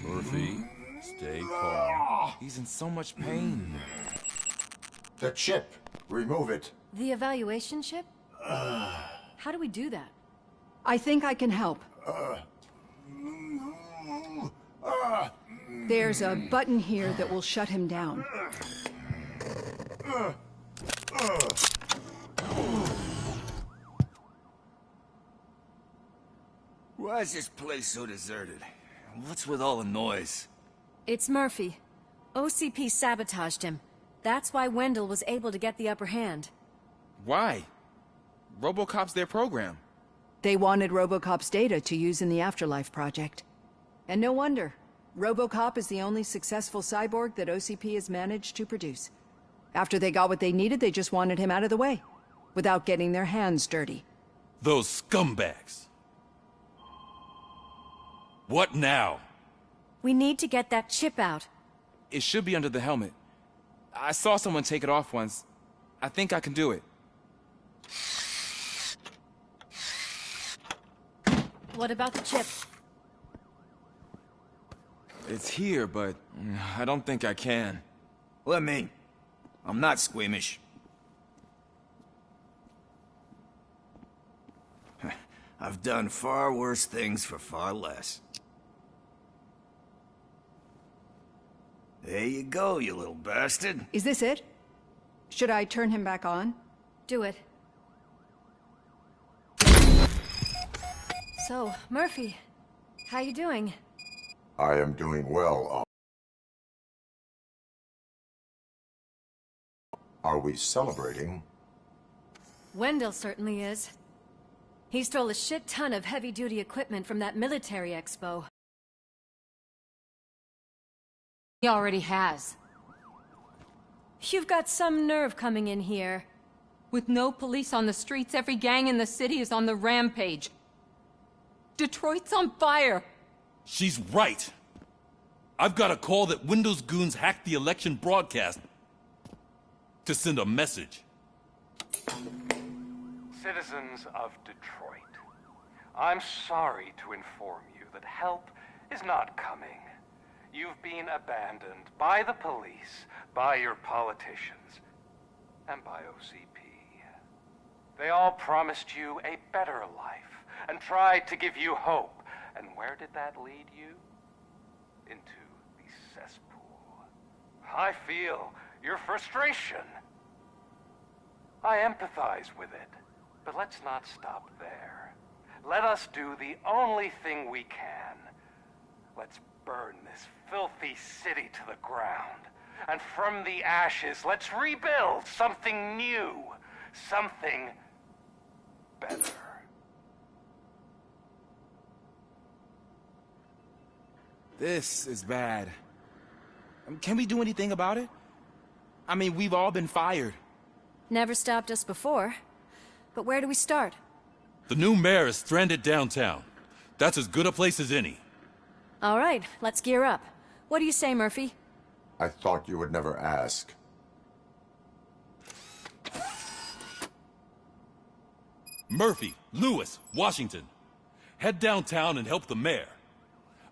Murphy, stay calm. He's in so much pain. The chip. Remove it. The evaluation chip? How do we do that? I think I can help. There's a button here that will shut him down. Why is this place so deserted? What's with all the noise? It's Murphy. OCP sabotaged him. That's why Wendell was able to get the upper hand. Why? RoboCop's their program. They wanted RoboCop's data to use in the Afterlife project. And no wonder. RoboCop is the only successful cyborg that OCP has managed to produce. After they got what they needed, they just wanted him out of the way, without getting their hands dirty. Those scumbags. What now? We need to get that chip out. It should be under the helmet. I saw someone take it off once. I think I can do it. What about the chip? It's here, but I don't think I can. Let me. I'm not squeamish. I've done far worse things for far less. There you go, you little bastard. Is this it? Should I turn him back on? Do it. So, Murphy, how you doing? I am doing well, Are we celebrating? Wendell certainly is. He stole a shit ton of heavy-duty equipment from that military expo. He already has. You've got some nerve coming in here. With no police on the streets, every gang in the city is on the rampage. Detroit's on fire. She's right. I've got a call that Windows goons hacked the election broadcast to send a message. Citizens of Detroit, I'm sorry to inform you that help is not coming. You've been abandoned by the police, by your politicians, and by OCP. They all promised you a better life and tried to give you hope. And where did that lead you? Into the cesspool. I feel your frustration. I empathize with it, but let's not stop there. Let us do the only thing we can. Let's burn this filthy city to the ground. And from the ashes, let's rebuild something new, something better. This is bad. Can we do anything about it? I mean, we've all been fired. Never stopped us before. But where do we start? The new mayor is stranded downtown. That's as good a place as any. All right, let's gear up. What do you say, Murphy? I thought you would never ask. Murphy, Lewis, Washington. Head downtown and help the mayor.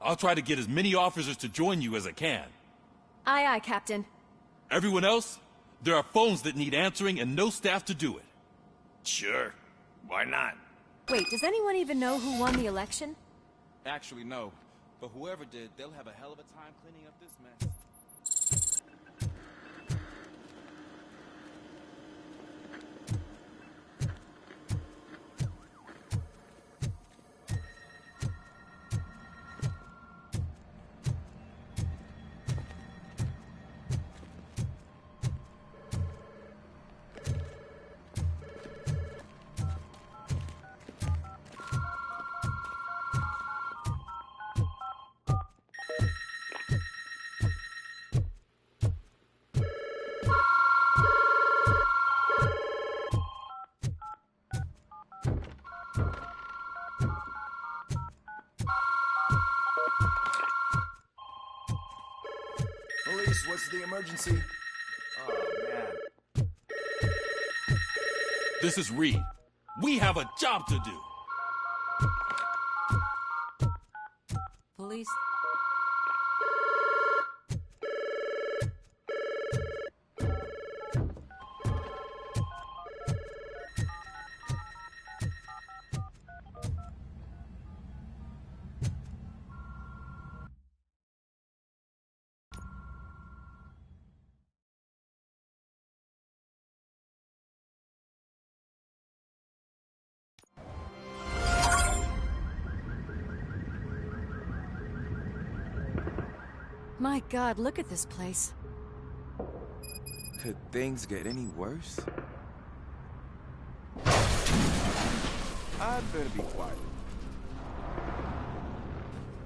I'll try to get as many officers to join you as I can. Aye, aye, Captain. Everyone else? There are phones that need answering and no staff to do it. Sure. Why not? Wait, does anyone even know who won the election? Actually, no. But whoever did, they'll have a hell of a time cleaning up this mess. Police, what's the emergency? Oh, man. This is Reed. We have a job to do. Police. My God, look at this place. Could things get any worse? I'd better be quiet.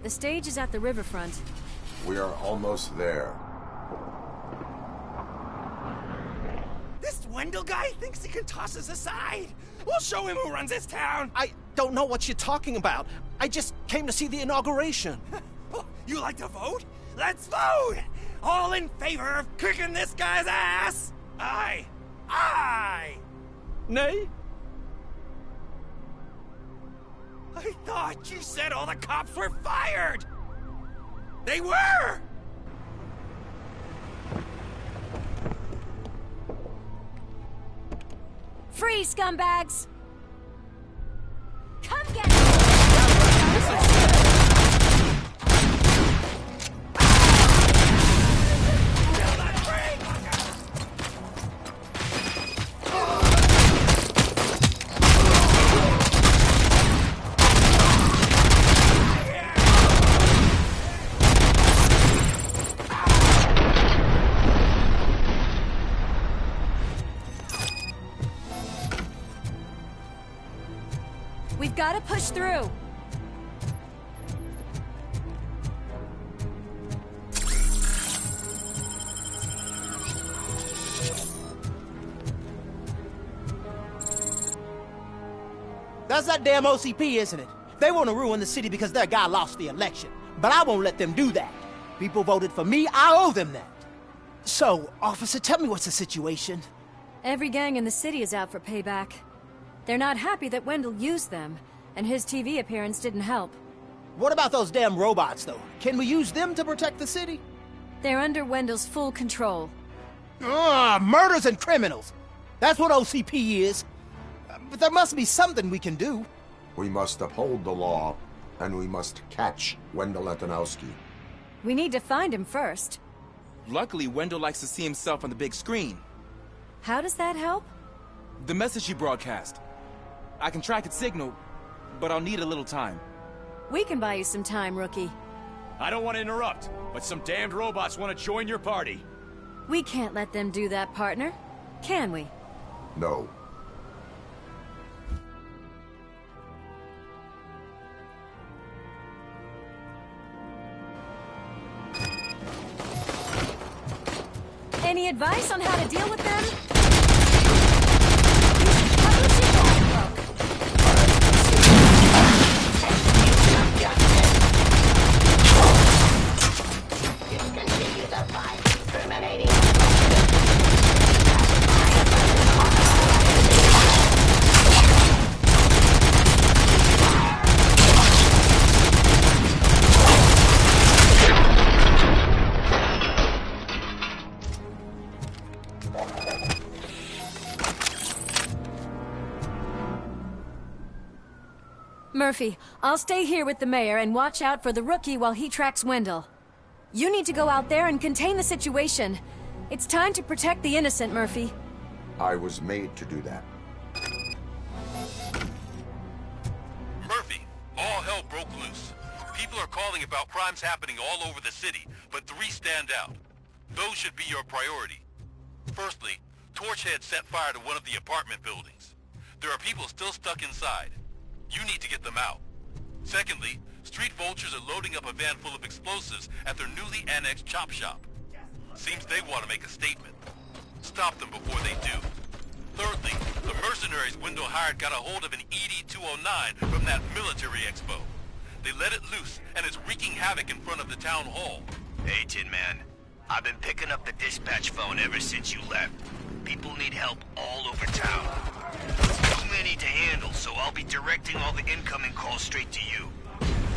The stage is at the riverfront. We are almost there. This Wendell guy thinks he can toss us aside. We'll show him who runs this town. I don't know what you're talking about. I just came to see the inauguration. You like to vote? Let's vote! All in favor of kicking this guy's ass? Aye. Aye! Nay? I thought you said all the cops were fired! They were! Freeze, scumbags! Come get gotta push through. That's that damn OCP, isn't it? They want to ruin the city because their guy lost the election. But I won't let them do that. People voted for me, I owe them that. So, officer, tell me what's the situation. Every gang in the city is out for payback. They're not happy that Wendell used them, and his TV appearance didn't help. What about those damn robots, though? Can we use them to protect the city? They're under Wendell's full control. Murders and criminals. That's what OCP is. But there must be something we can do. We must uphold the law, and we must catch Wendell Letanowski. We need to find him first. Luckily, Wendell likes to see himself on the big screen. How does that help? The message he broadcast. I can track its signal, but I'll need a little time. We can buy you some time, Rookie. I don't want to interrupt, but some damned robots want to join your party. We can't let them do that, partner. Can we? No. Any advice on how to deal with them? Discontinue the fight, terminating. Murphy, I'll stay here with the mayor and watch out for the Rookie while he tracks Wendell. You need to go out there and contain the situation. It's time to protect the innocent, Murphy. I was made to do that. Murphy, all hell broke loose. People are calling about crimes happening all over the city, but 3 stand out. Those should be your priority. Firstly, Torchhead set fire to one of the apartment buildings. There are people still stuck inside. You need to get them out. Secondly, street vultures are loading up a van full of explosives at their newly annexed chop shop. Seems they want to make a statement. Stop them before they do. Thirdly, the mercenaries Wendell hired got a hold of an ED-209 from that military expo. They let it loose, and it's wreaking havoc in front of the town hall. Hey, Tin Man. I've been picking up the dispatch phone ever since you left. People need help all over town. Too many to handle, so I'll be directing all the incoming calls straight to you.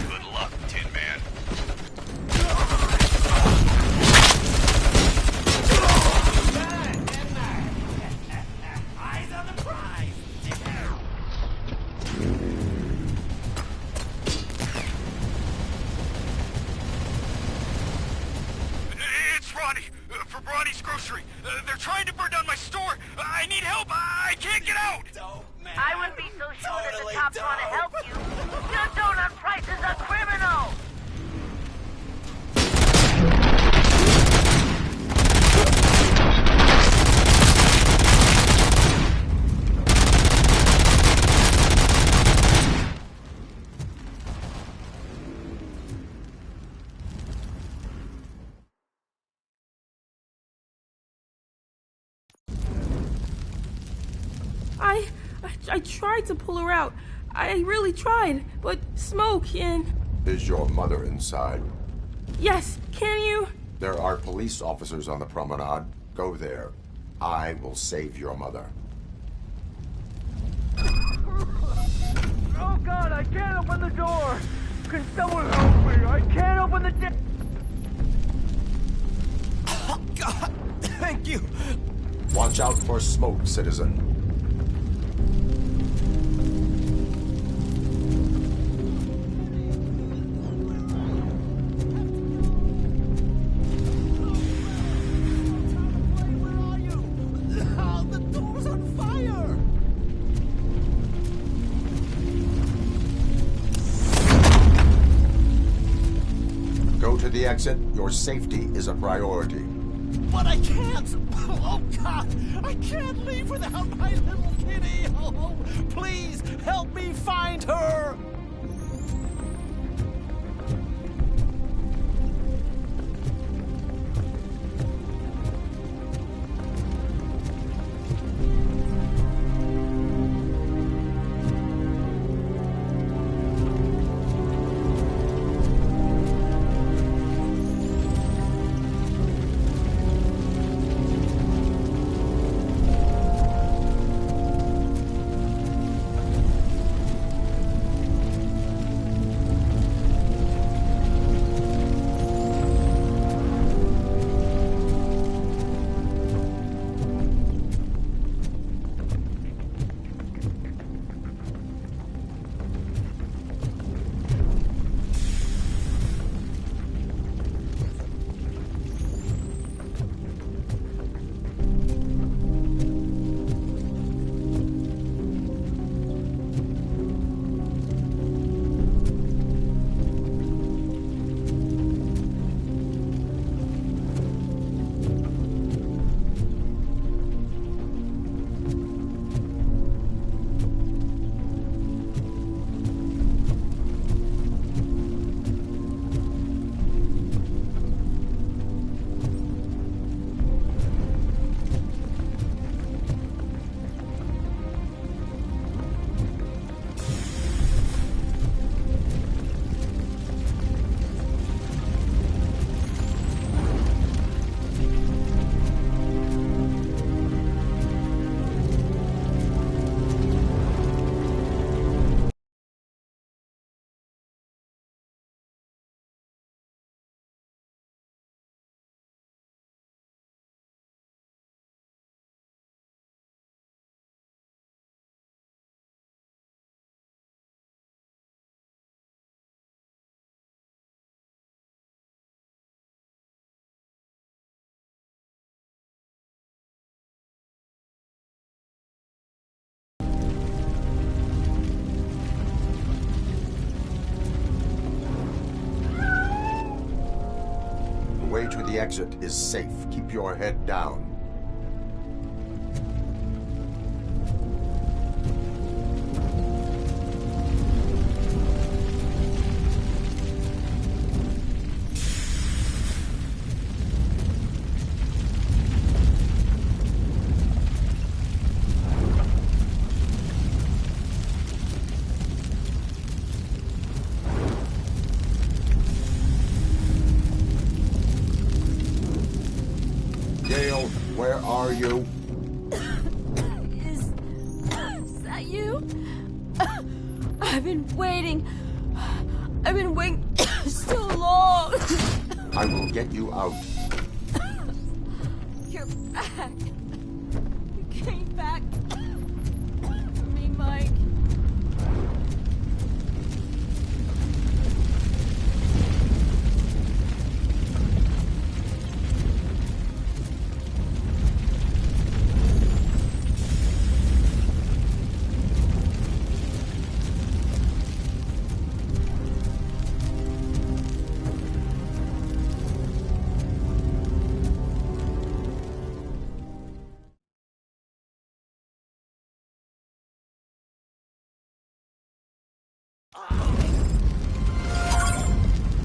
Good luck, Tin Man. Eyes on the prize! It's Ronnie, from Ronnie's Grocery. They're trying to burn down my store. I need help. I can't get out. I would be so sure that the cops want to help you. Your donut price is a criminal! I tried to pull her out. I really tried, but smoke and... Is your mother inside? Yes, can you? There are police officers on the promenade. Go there. I will save your mother. Oh God, I can't open the door! Can someone help me? I can't open the door! Oh God, thank you! Watch out for smoke, citizen. Go to the exit. Your safety is a priority. But I can't! Oh, God! I can't leave without my little kitty! Oh, please, help me find her! The way to the exit is safe. Keep your head down. Gail, where are you? Is that you? I've been waiting. I've been waiting so long. I will get you out. You're back. You came back for me, Mike.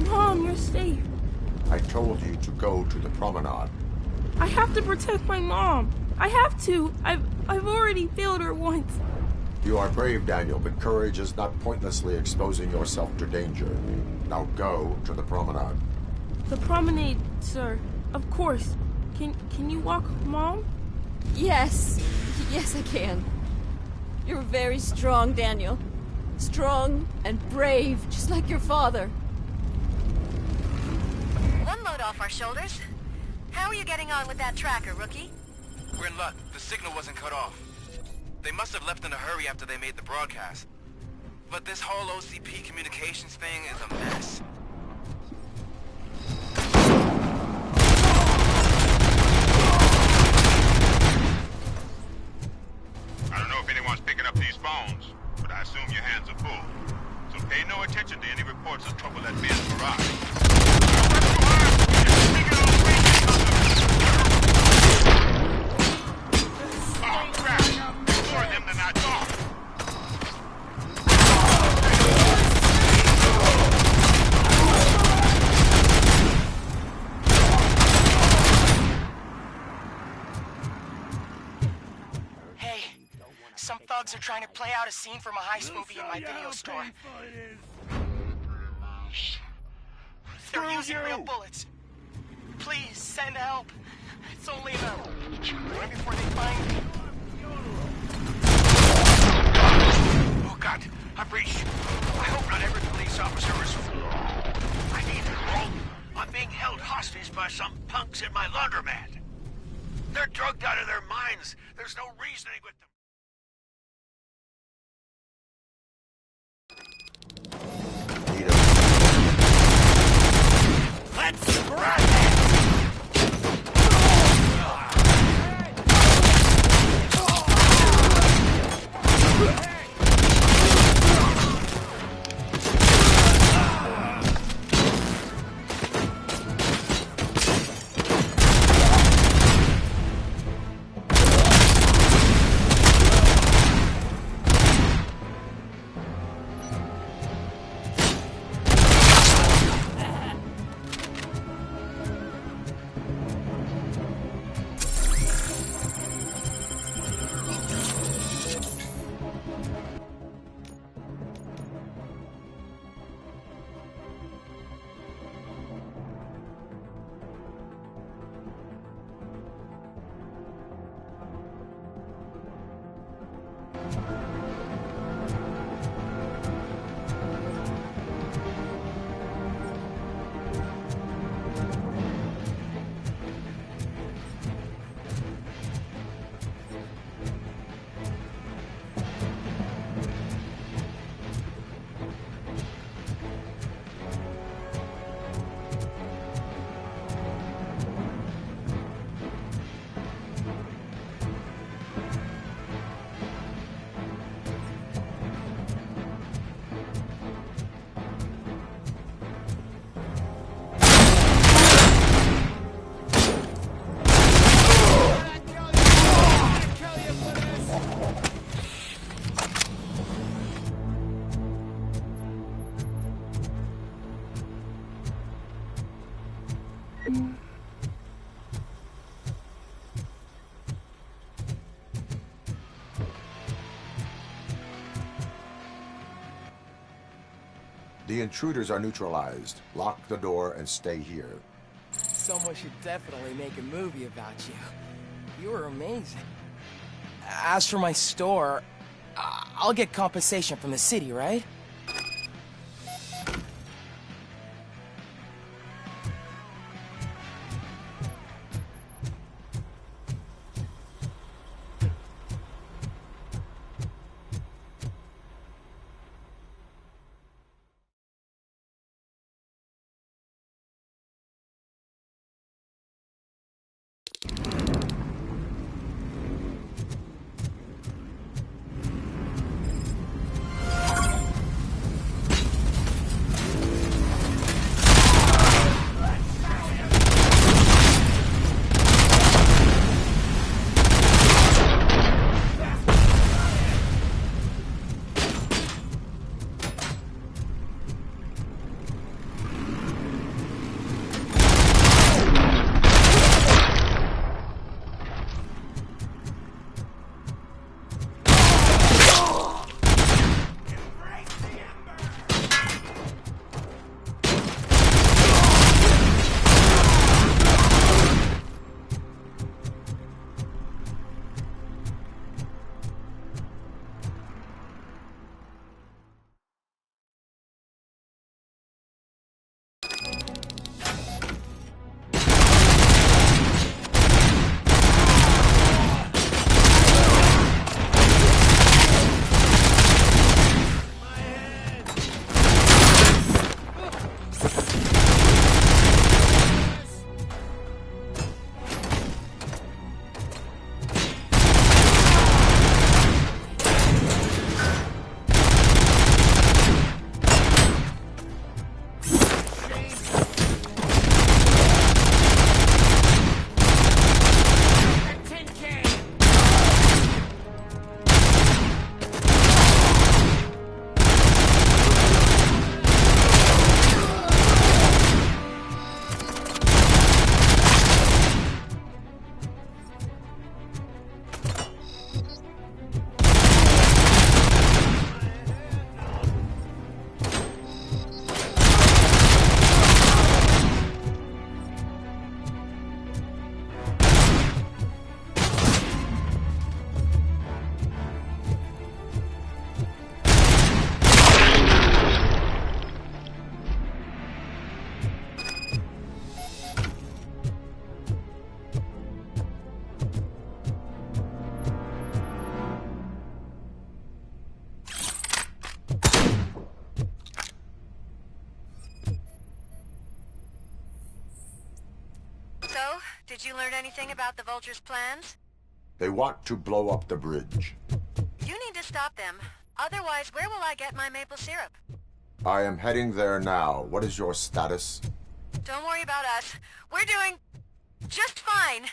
Mom, you're safe. I told you to go to the promenade. I have to protect my mom. I have to. I've already failed her once. You are brave, Daniel, but courage is not pointlessly exposing yourself to danger. Now go to the promenade. The promenade, sir. Of course. Can you walk, Mom? Yes. Yes, I can. You're very strong, Daniel. Strong and brave, just like your father. One load off our shoulders. How are you getting on with that tracker, rookie? We're in luck. The signal wasn't cut off. They must have left in a hurry after they made the broadcast. But this whole OCP communications thing is a mess. I don't know if anyone's picking up these phones, but I assume your hands are full. So pay no attention to any reports of trouble at Ben's garage. Some thugs are trying to play out a scene from a heist movie in my video store. They're using real bullets. Please, send help. It's only about right before they find me. Oh God, I'm breached. I hope not every police officer is... I need help. I'm being held hostage by some punks in my laundromat. They're drugged out of their minds. There's no reasoning with them. Let's run it! The intruders are neutralized. Lock the door and stay here. Someone should definitely make a movie about you. You were amazing. As for my store, I'll get compensation from the city, right? Did you learn anything about the Vulture's plans? They want to blow up the bridge. You need to stop them. Otherwise, where will I get my maple syrup? I am heading there now. What is your status? Don't worry about us. We're doing just fine.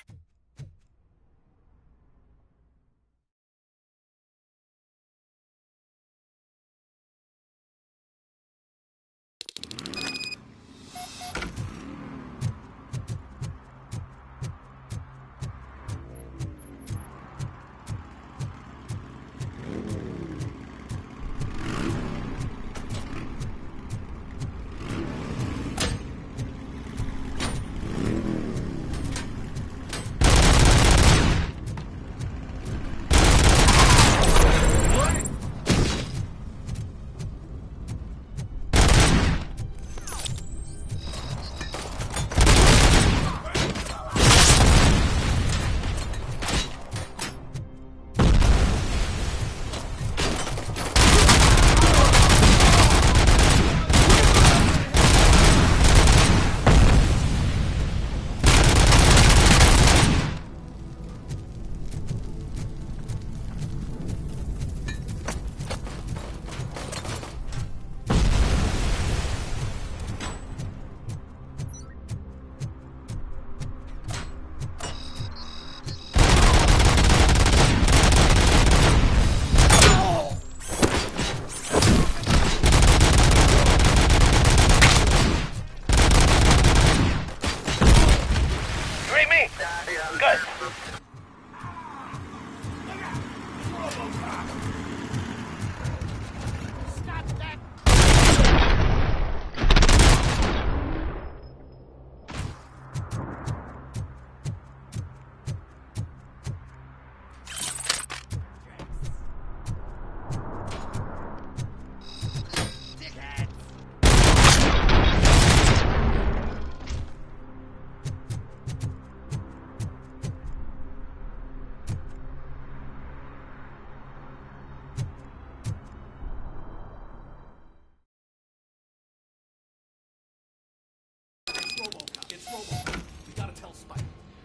It's RoboCop. We gotta tell Spike.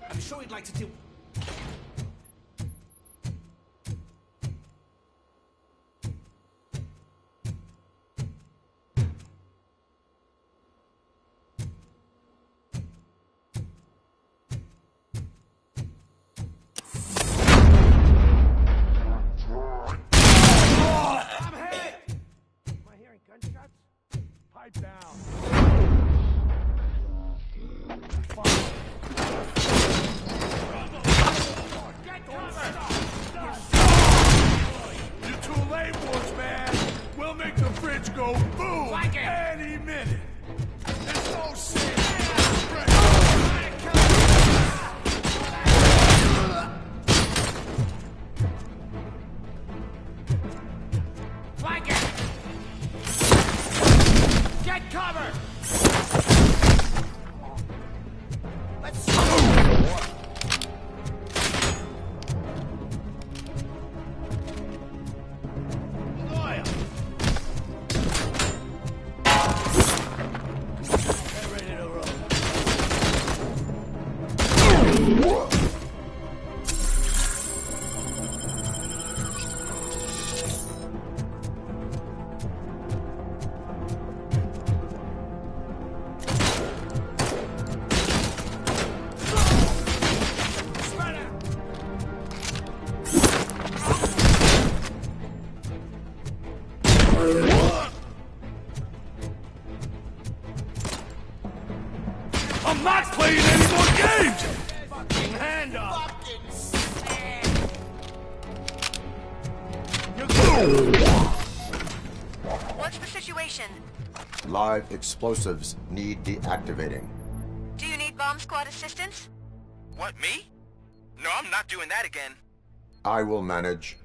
I'm sure he'd like to deal. I'm hit! Am I hearing gunshots? Pipe down. You're too late, Wolfman. We'll make the bridge go boom any minute. There's no sin. Flank it! Get cover! Let's Loyal! Get ready to roll. I'm not playing any more games! Fucking hand up! What's the situation? Live explosives need deactivating. Do you need bomb squad assistance? What, me? No, I'm not doing that again. I will manage.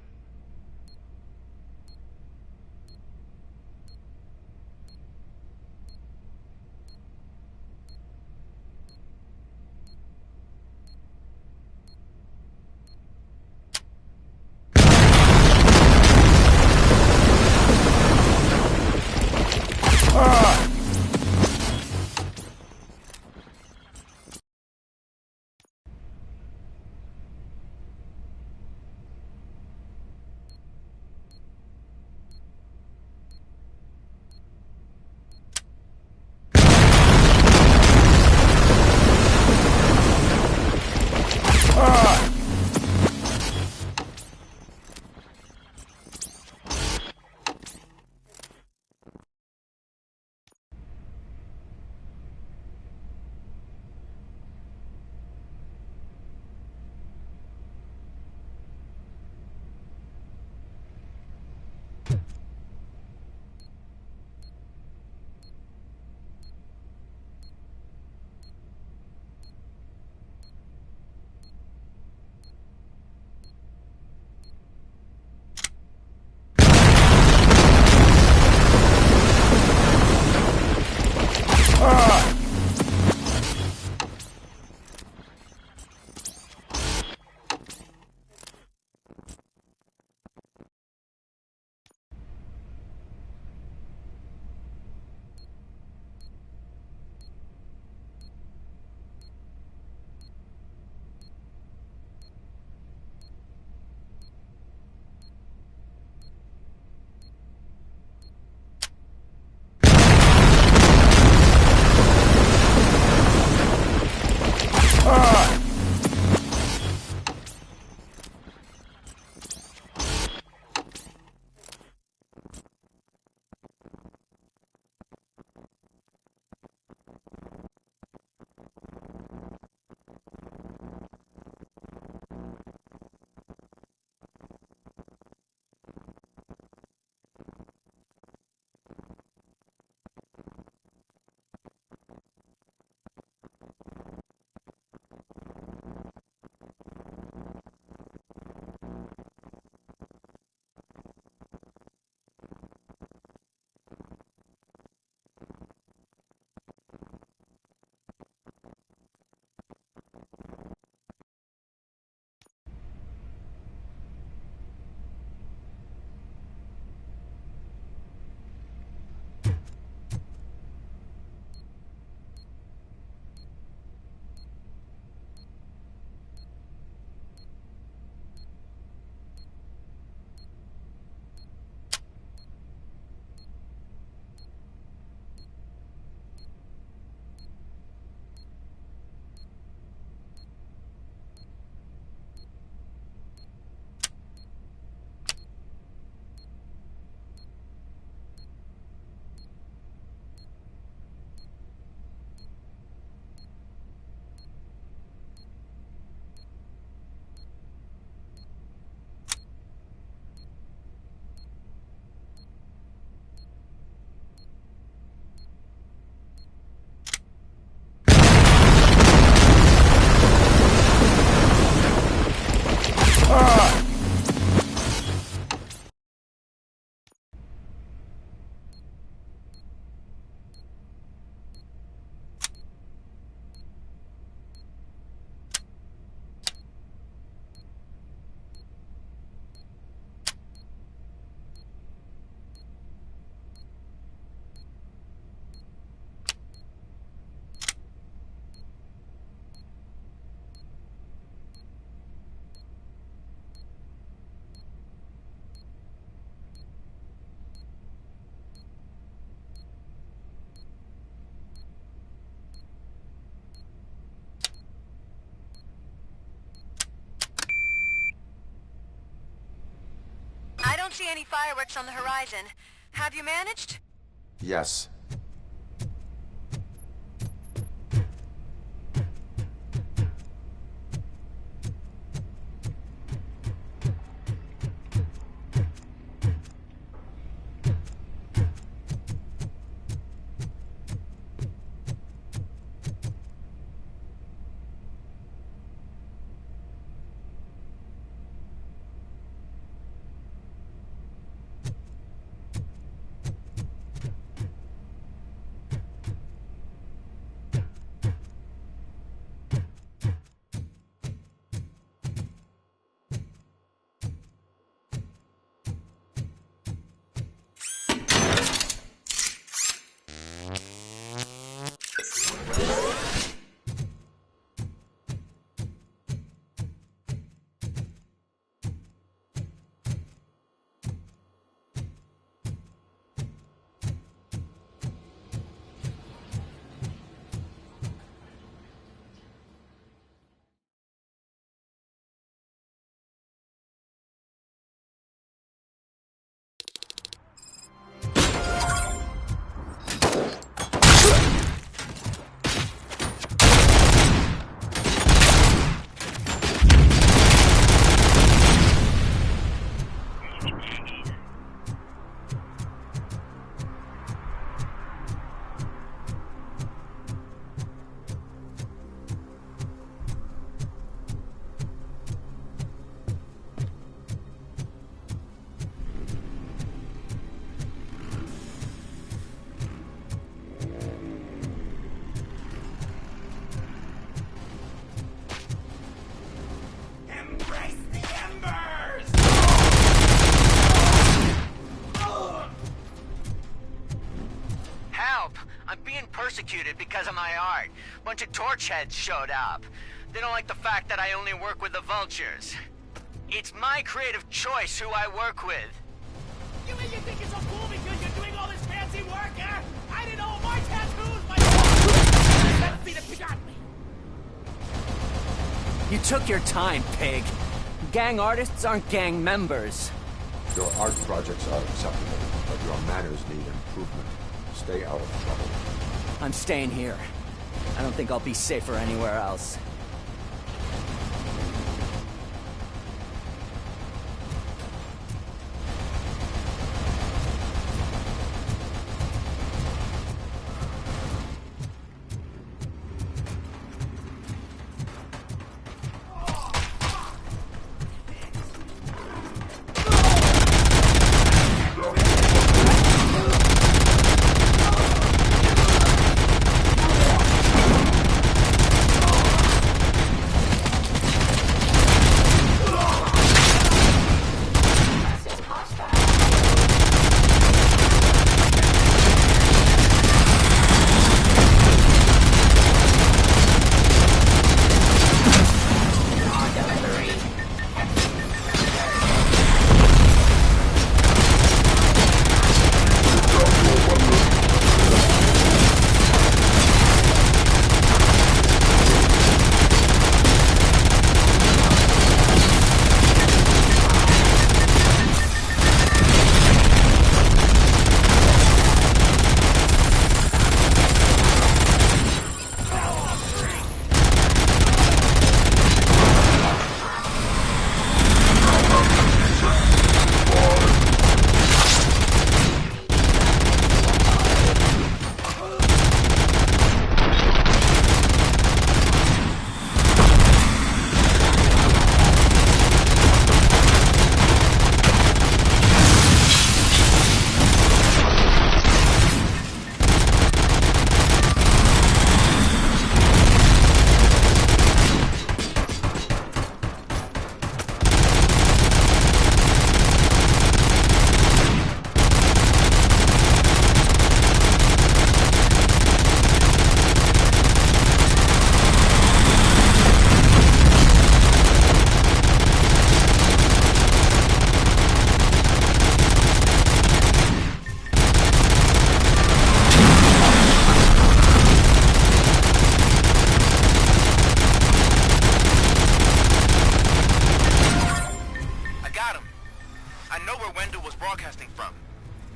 I don't see any fireworks on the horizon. Have you managed? Yes. persecuted because of my art. Bunch of torch heads showed up. They don't like the fact that I only work with the vultures. It's my creative choice who I work with. You mean you think you're so cool because you're doing all this fancy work, eh? I didn't know my tattoos, my... Let's see the pig on me. You took your time, pig. Gang artists aren't gang members. Your art projects are acceptable, but your manners need improvement. Stay out of trouble. I'm staying here. I don't think I'll be safer anywhere else.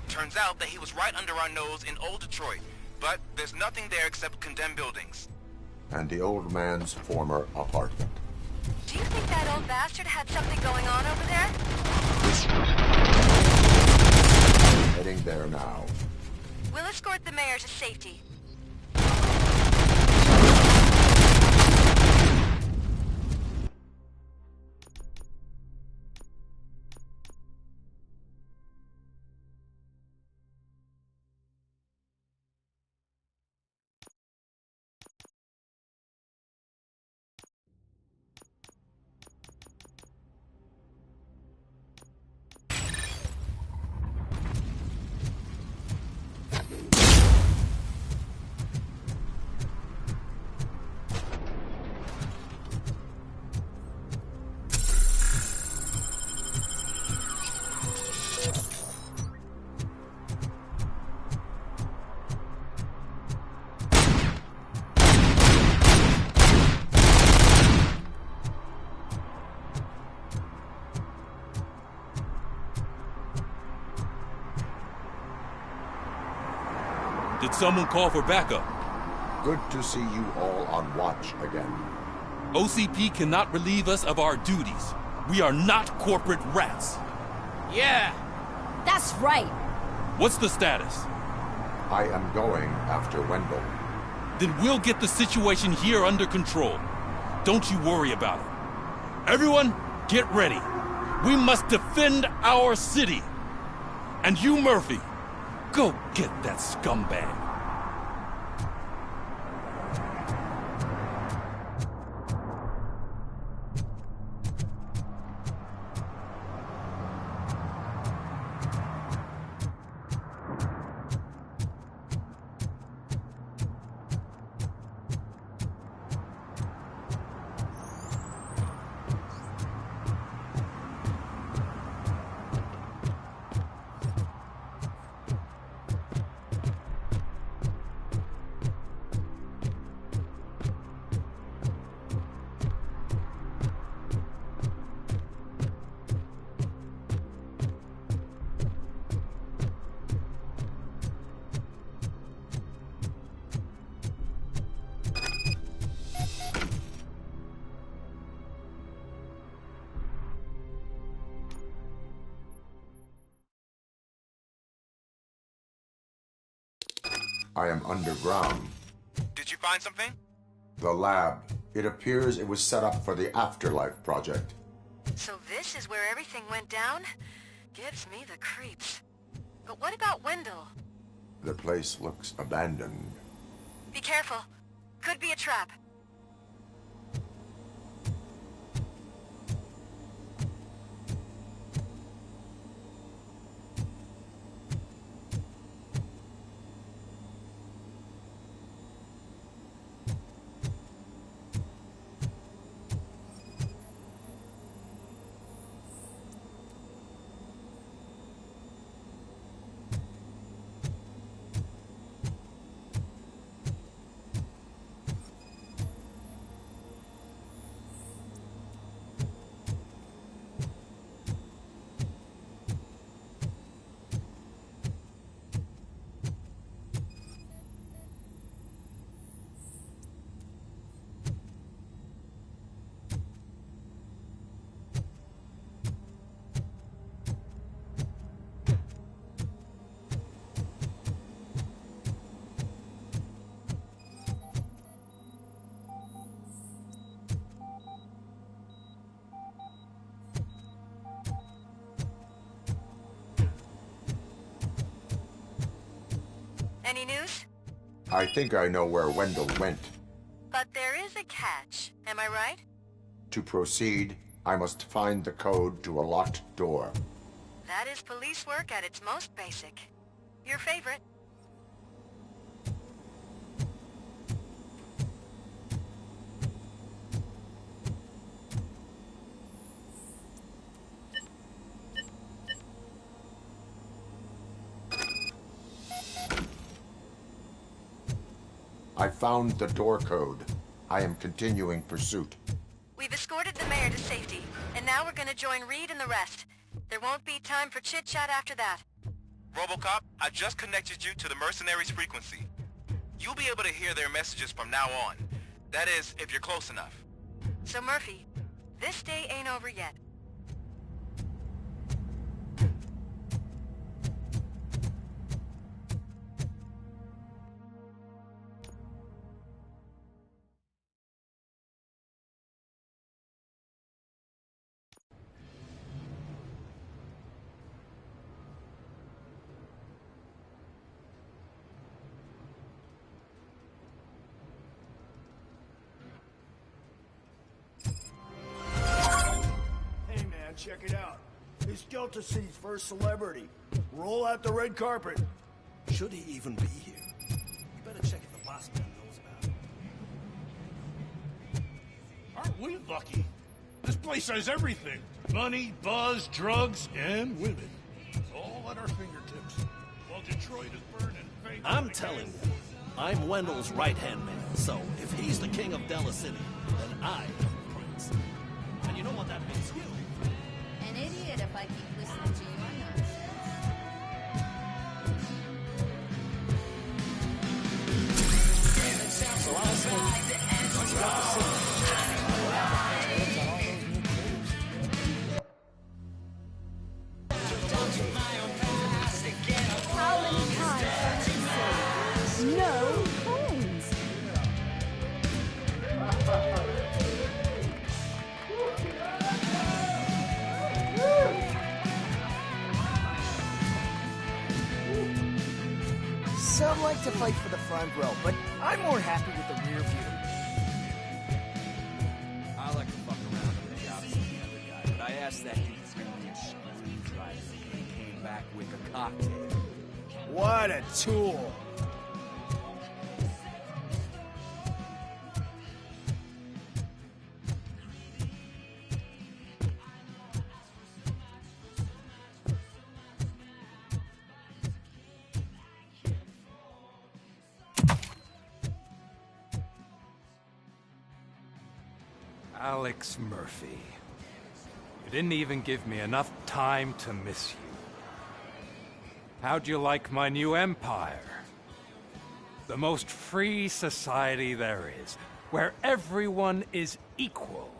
Turns out that he was right under our nose in old Detroit, but there's nothing there except condemned buildings. And the old man's former apartment. Do you think that old bastard had something going on over there? Heading there now. We'll escort the mayor to safety. Did someone call for backup? Good to see you all on watch again. OCP cannot relieve us of our duties. We are not corporate rats. Yeah! That's right! What's the status? I am going after Wendell. Then we'll get the situation here under control. Don't you worry about it. Everyone, get ready. We must defend our city. And you, Murphy, go get that scumbag. I am underground. Did you find something? The lab. It appears it was set up for the Afterlife project. So this is where everything went down? Gives me the creeps. But what about Wendell? The place looks abandoned. Be careful. Could be a trap. Any news? I think I know where Wendell went. But there is a catch, am I right? To proceed, I must find the code to a locked door. That is police work at its most basic. Your favorite. I found the door code. I am continuing pursuit. We've escorted the mayor to safety, and now we're gonna join Reed and the rest. There won't be time for chit-chat after that. RoboCop, I just connected you to the mercenaries' frequency. You'll be able to hear their messages from now on. That is, if you're close enough. So Murphy, this day ain't over yet. Check it out. He's Delta City's first celebrity. Roll out the red carpet. Should he even be here? You better check if the boss man knows about it. Aren't we lucky? This place has everything. Money, buzz, drugs, and women. It's all at our fingertips. While Detroit is burning. I'm telling you, I'm Wendell's right-hand man, so if he's the king of Della City, then I am the prince. And you know what that means? An idiot if I keep listening to your How many times did you say no phones? Some like to fight for the front row, but I'm more happy with the rear view. I like to fuck around with the opposite of the other guy, but I asked that dude to bring me a smooth driver, and he came back with a cocktail. What a tool! Alex Murphy. You didn't even give me enough time to miss you. How'd you like my new empire? The most free society there is, where everyone is equal,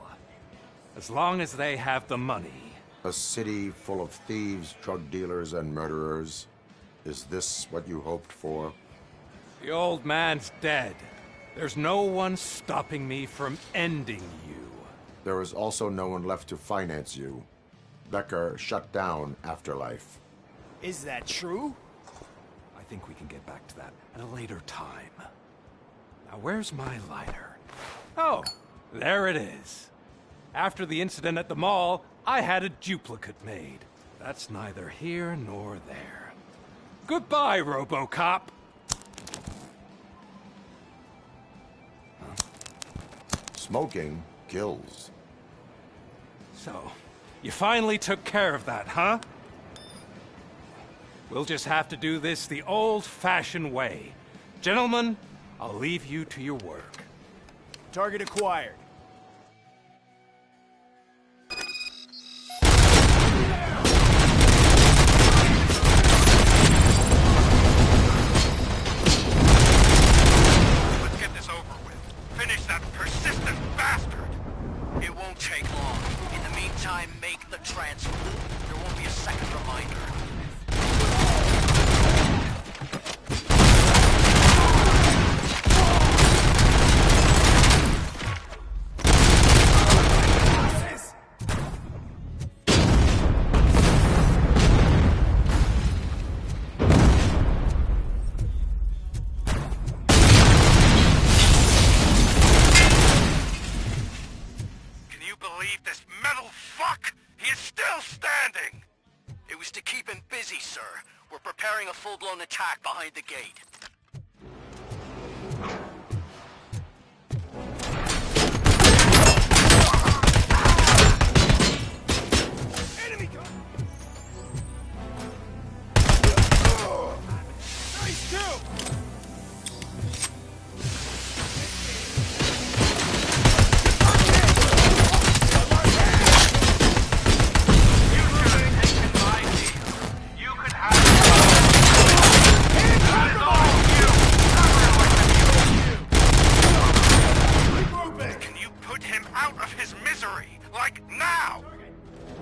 as long as they have the money. A city full of thieves, drug dealers, and murderers. Is this what you hoped for? The old man's dead. There's no one stopping me from ending you. There is also no one left to finance you. Becker shut down Afterlife. Is that true? I think we can get back to that at a later time. Now, where's my lighter? Oh, there it is. After the incident at the mall, I had a duplicate made. That's neither here nor there. Goodbye, RoboCop! Smoking kills. So, you finally took care of that, huh? We'll just have to do this the old-fashioned way. Gentlemen, I'll leave you to your work. Target acquired. Let's get this over with. Finish that persistent bastard! It won't take long. In the meantime, make the transfer. There won't be a second reminder. It was to keep him busy, sir. We're preparing a full-blown attack behind the gate. Enemy gun! Nice kill!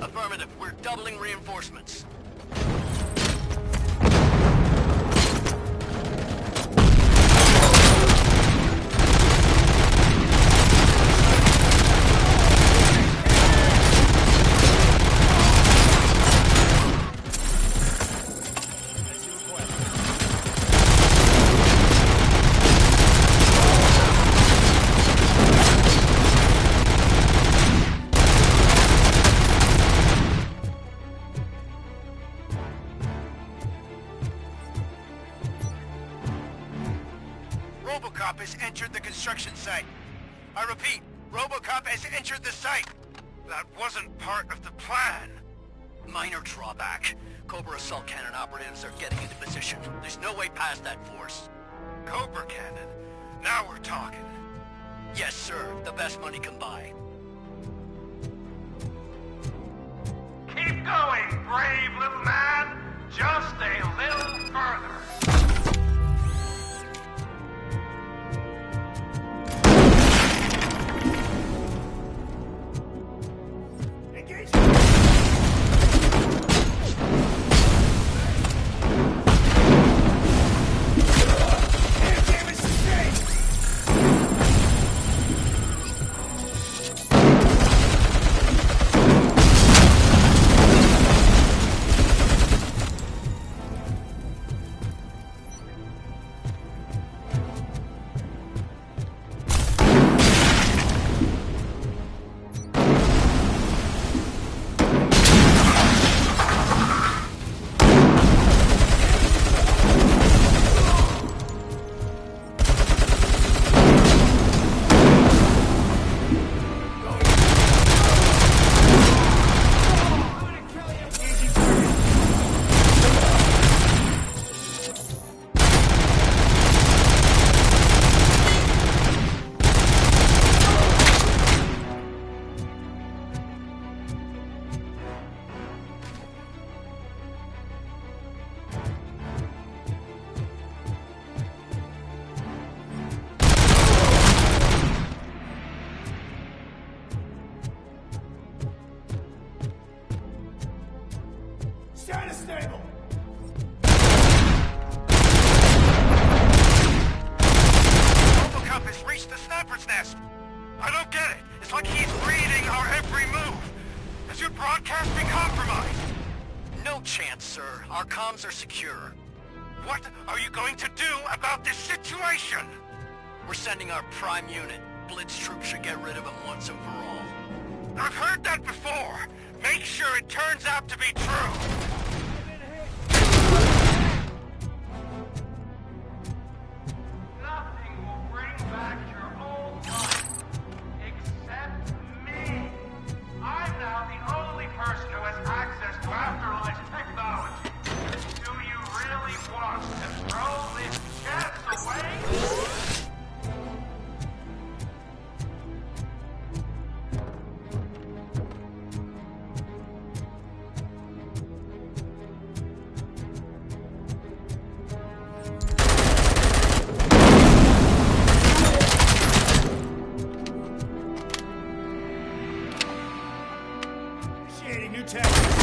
Affirmative. We're doubling reinforcements. RoboCop has entered the construction site. I repeat, RoboCop has entered the site. That wasn't part of the plan. Minor drawback. Cobra assault cannon operatives are getting into position. There's no way past that force. Cobra cannon? Now we're talking. Yes, sir. The best money can buy. Keep going, brave little man. Just a little further. chance, sir. Our comms are secure. What are you going to do about this situation? We're sending our prime unit. Blitz troops should get rid of him once and for all. I've heard that before. Make sure it turns out to be true. Nothing will bring back your old life, except me. I'm now the only person who has access to afterlife technology. Do you really want to throw this chance away? Initiating new tactics.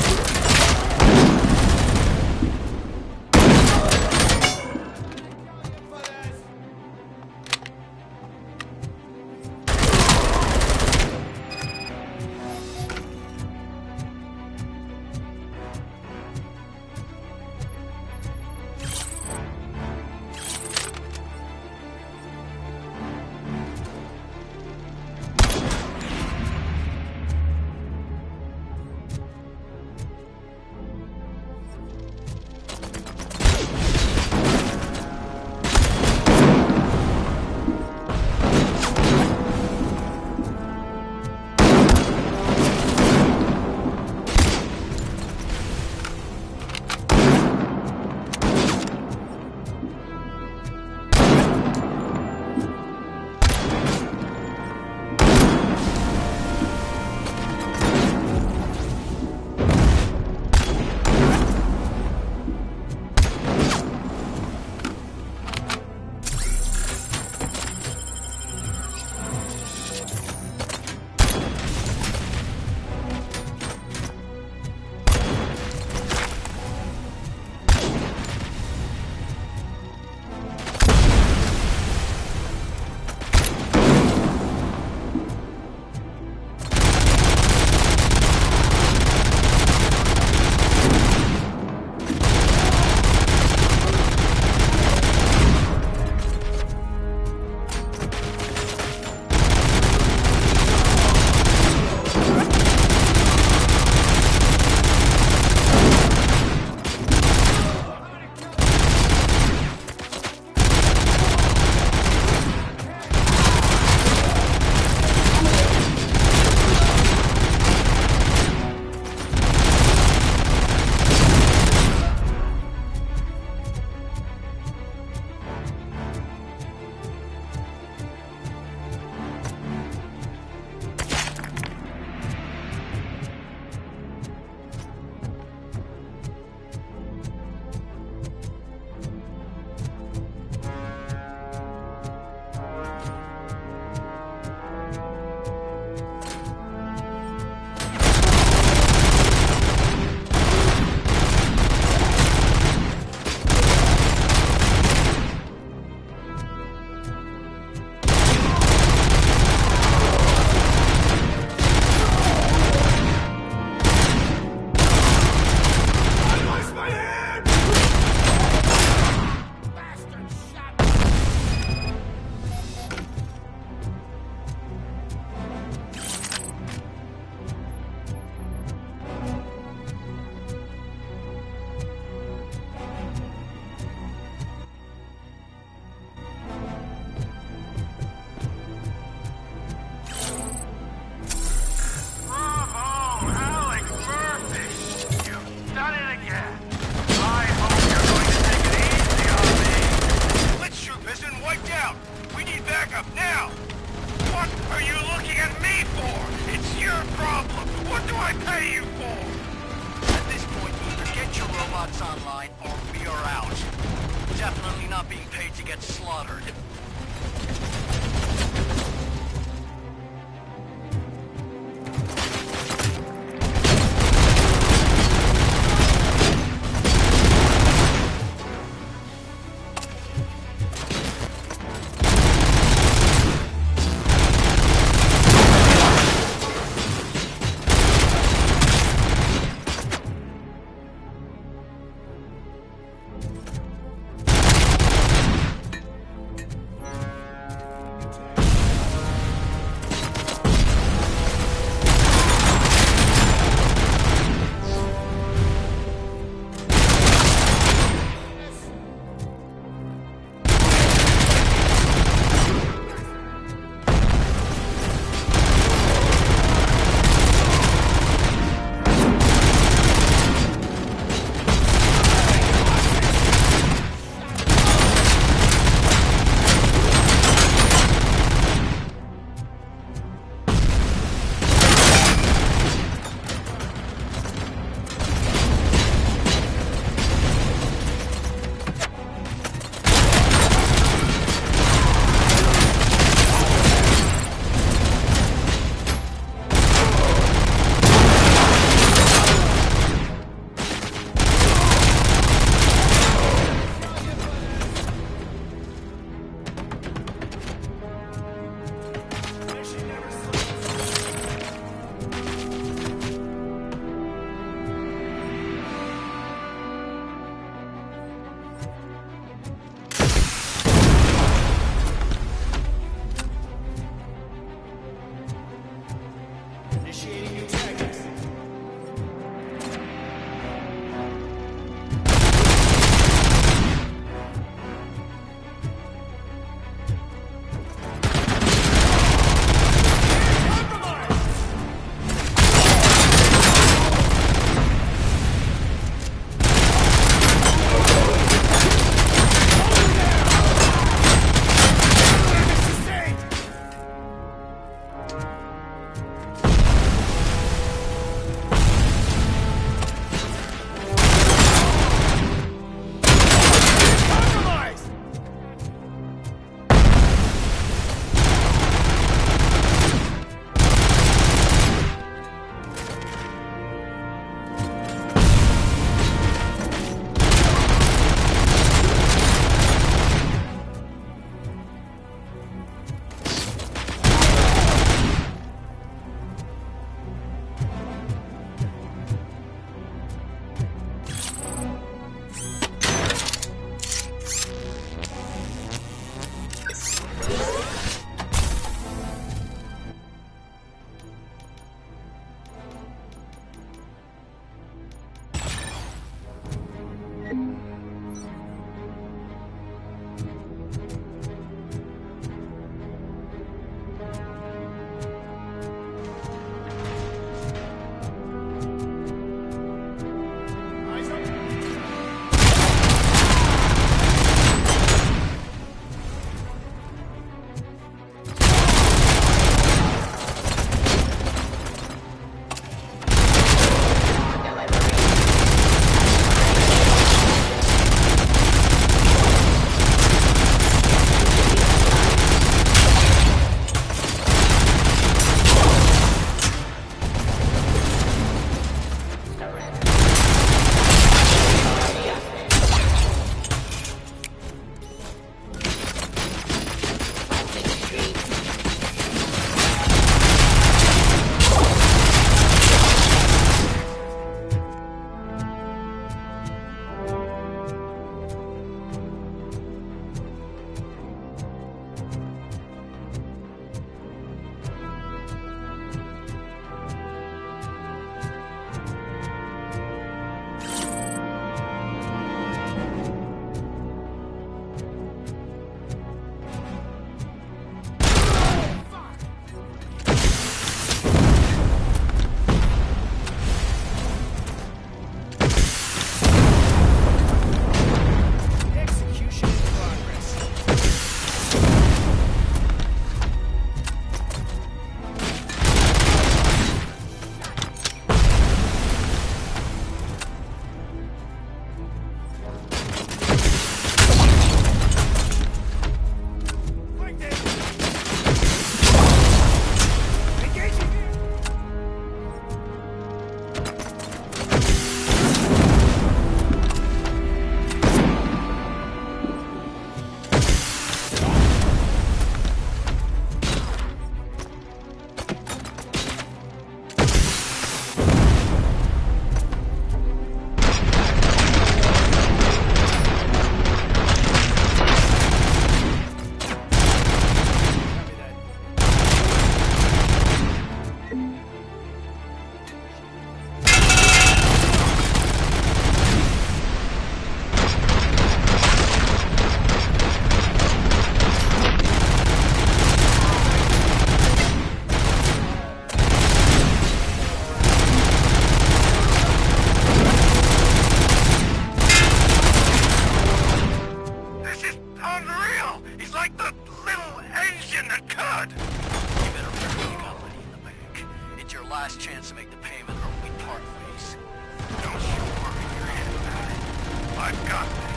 I got this.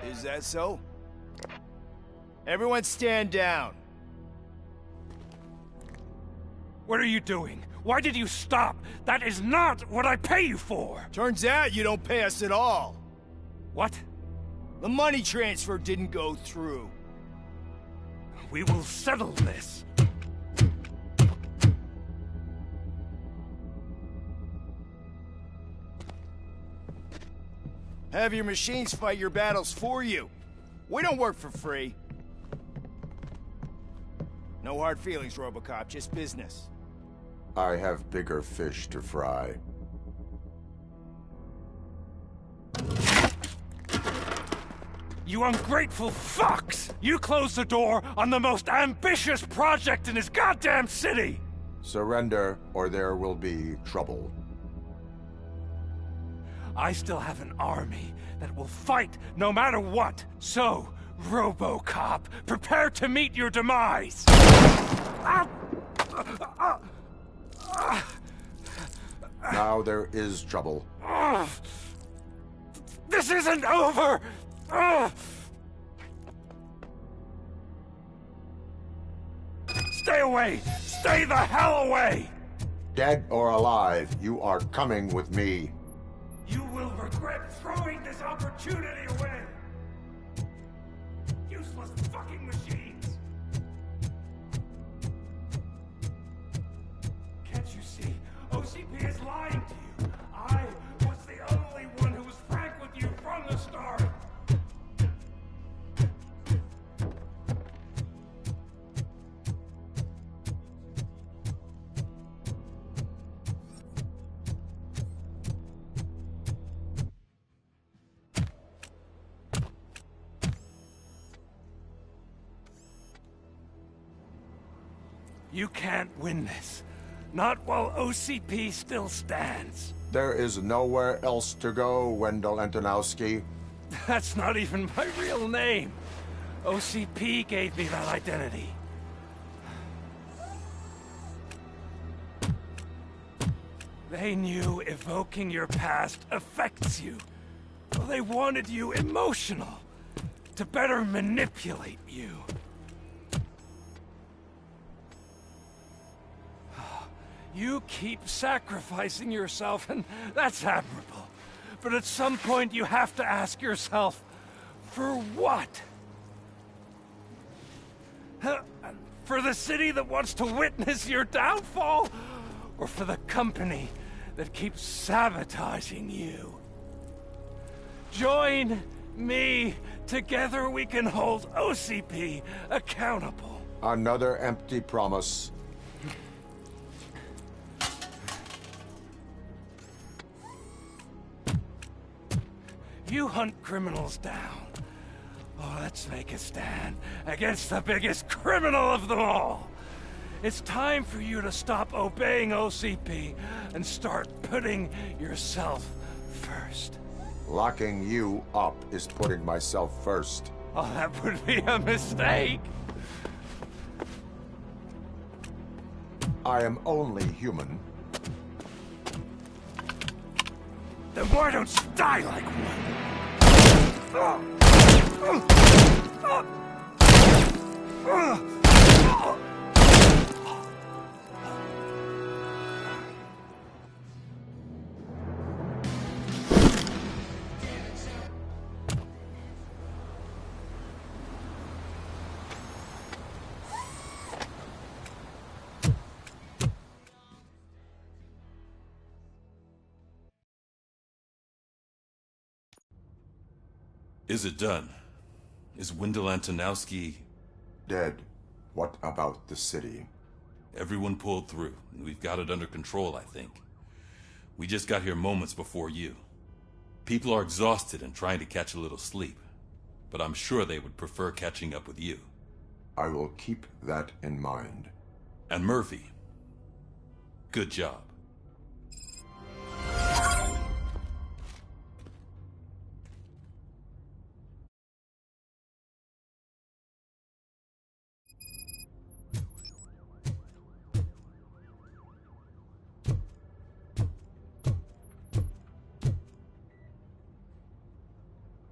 Is that so? Everyone stand down. What are you doing? Why did you stop? That is not what I pay you for! Turns out you don't pay us at all. What? The money transfer didn't go through. We will settle this. Have your machines fight your battles for you. We don't work for free. No hard feelings, RoboCop, just business. I have bigger fish to fry. You ungrateful fucks! You closed the door on the most ambitious project in this goddamn city! Surrender, or there will be trouble. I still have an army that will fight no matter what. So, RoboCop, prepare to meet your demise! Now there is trouble. This isn't over! Stay away! Stay the hell away! Dead or alive, you are coming with me. You will regret throwing this opportunity away! Useless fucking machines! Can't you see? OCP is lying to you! I was the only one who was frank with you from the start! You can't win this. Not while OCP still stands. There is nowhere else to go, Wendell Antonowski. That's not even my real name. OCP gave me that identity. They knew evoking your past affects you. Well, they wanted you emotional, to better manipulate you. You keep sacrificing yourself, and that's admirable. But at some point, you have to ask yourself, for what? For the city that wants to witness your downfall? Or for the company that keeps sabotaging you? Join me. Together we can hold OCP accountable. Another empty promise. You hunt criminals down. Oh, let's make a stand against the biggest criminal of them all. It's time for you to stop obeying OCP and start putting yourself first. Locking you up is putting myself first. Oh, that would be a mistake. I am only human. Then why don't you die like one? Is it done? Is Wendell Antonowski... dead? What about the city? Everyone pulled through. We've got it under control, I think. We just got here moments before you. People are exhausted and trying to catch a little sleep. But I'm sure they would prefer catching up with you. I will keep that in mind. And Murphy, good job.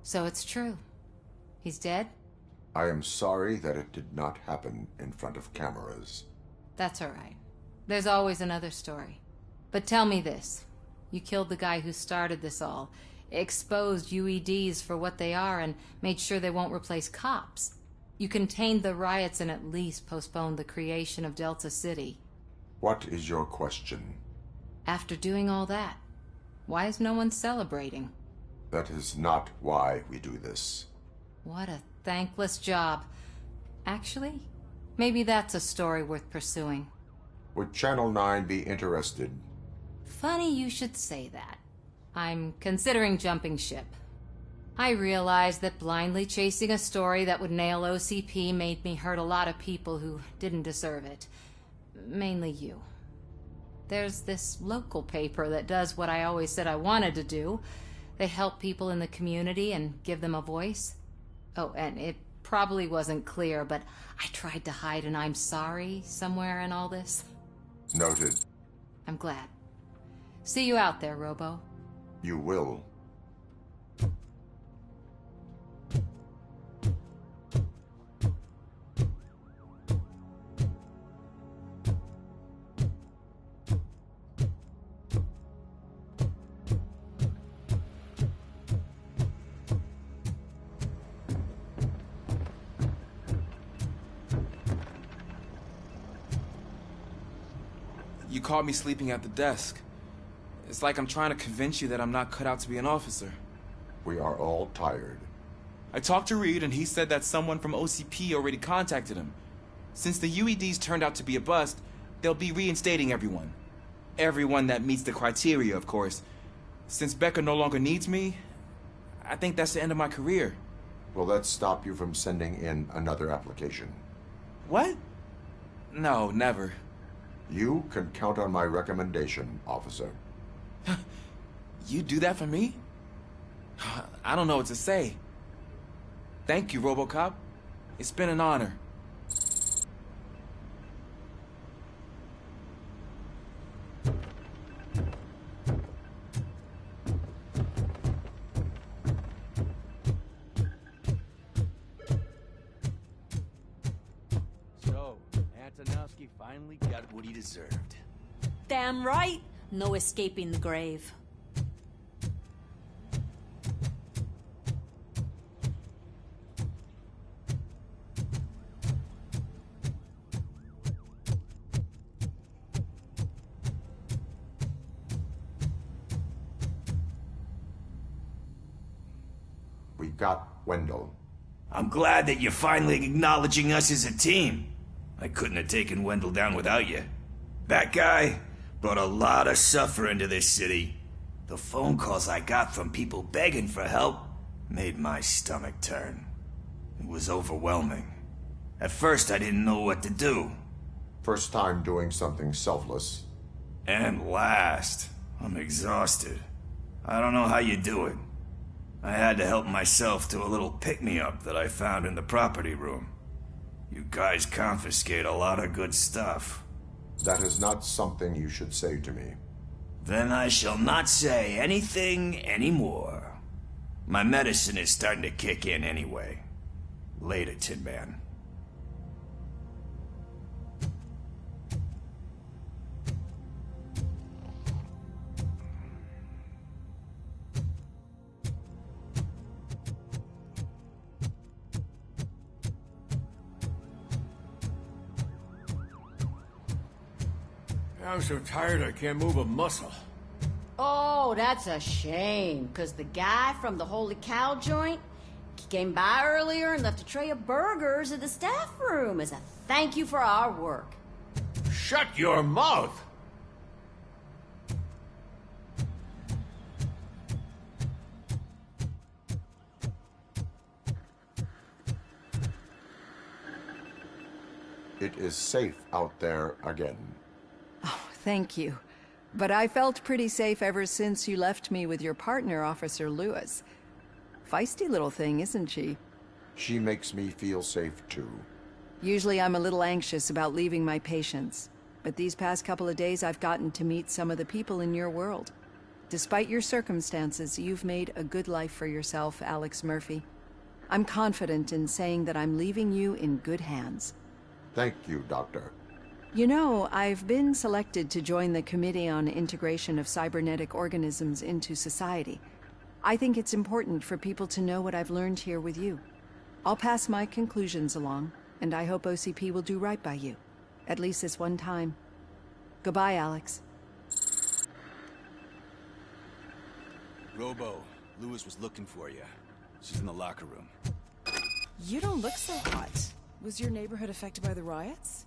So it's true. He's dead? I am sorry that it did not happen in front of cameras. That's all right. There's always another story. But tell me this. You killed the guy who started this all, exposed UEDs for what they are, and made sure they won't replace cops. You contained the riots and at least postponed the creation of Delta City. What is your question? After doing all that, why is no one celebrating? That is not why we do this. What a thankless job. Actually, maybe that's a story worth pursuing. Would Channel 9 be interested? Funny you should say that. I'm considering jumping ship. I realize that blindly chasing a story that would nail OCP made me hurt a lot of people who didn't deserve it. Mainly you. There's this local paper that does what I always said I wanted to do. They help people in the community and give them a voice. Oh, and it probably wasn't clear, but I tried to hide an I'm sorry somewhere in all this. Noted. I'm glad. See you out there, Robo. You will. You caught me sleeping at the desk. It's like I'm trying to convince you that I'm not cut out to be an officer. We are all tired. I talked to Reed and he said that someone from OCP already contacted him. Since the UEDs turned out to be a bust, they'll be reinstating everyone. Everyone that meets the criteria, of course. Since Becca no longer needs me, I think that's the end of my career. Will that stop you from sending in another application? What? No, never. You can count on my recommendation, officer. You do that for me? I don't know what to say. Thank you, RoboCop. It's been an honor. So, Antonowski finally got what he deserved. Damn right. No escaping the grave. We got Wendell. I'm glad that you're finally acknowledging us as a team. I couldn't have taken Wendell down without you. That guy brought a lot of suffering to this city. The phone calls I got from people begging for help made my stomach turn. It was overwhelming. At first, I didn't know what to do. First time doing something selfless. And last, I'm exhausted. I don't know how you do it. I had to help myself to a little pick-me-up that I found in the property room. You guys confiscate a lot of good stuff. That is not something you should say to me. Then I shall not say anything anymore. My medicine is starting to kick in anyway. Later, Tin Man. I'm so tired I can't move a muscle. Oh, that's a shame, because the guy from the Holy Cow joint, he came by earlier and left a tray of burgers in the staff room as a thank you for our work. Shut your mouth! It is safe out there again. Oh, thank you. But I felt pretty safe ever since you left me with your partner, Officer Lewis. Feisty little thing, isn't she? She makes me feel safe too. Usually I'm a little anxious about leaving my patients, but these past couple of days I've gotten to meet some of the people in your world. Despite your circumstances, you've made a good life for yourself, Alex Murphy. I'm confident in saying that I'm leaving you in good hands. Thank you, Doctor. You know, I've been selected to join the Committee on Integration of Cybernetic Organisms into Society. I think it's important for people to know what I've learned here with you. I'll pass my conclusions along, and I hope OCP will do right by you. At least this one time. Goodbye, Alex. Robo, Lewis was looking for you. She's in the locker room. You don't look so hot. Was your neighborhood affected by the riots?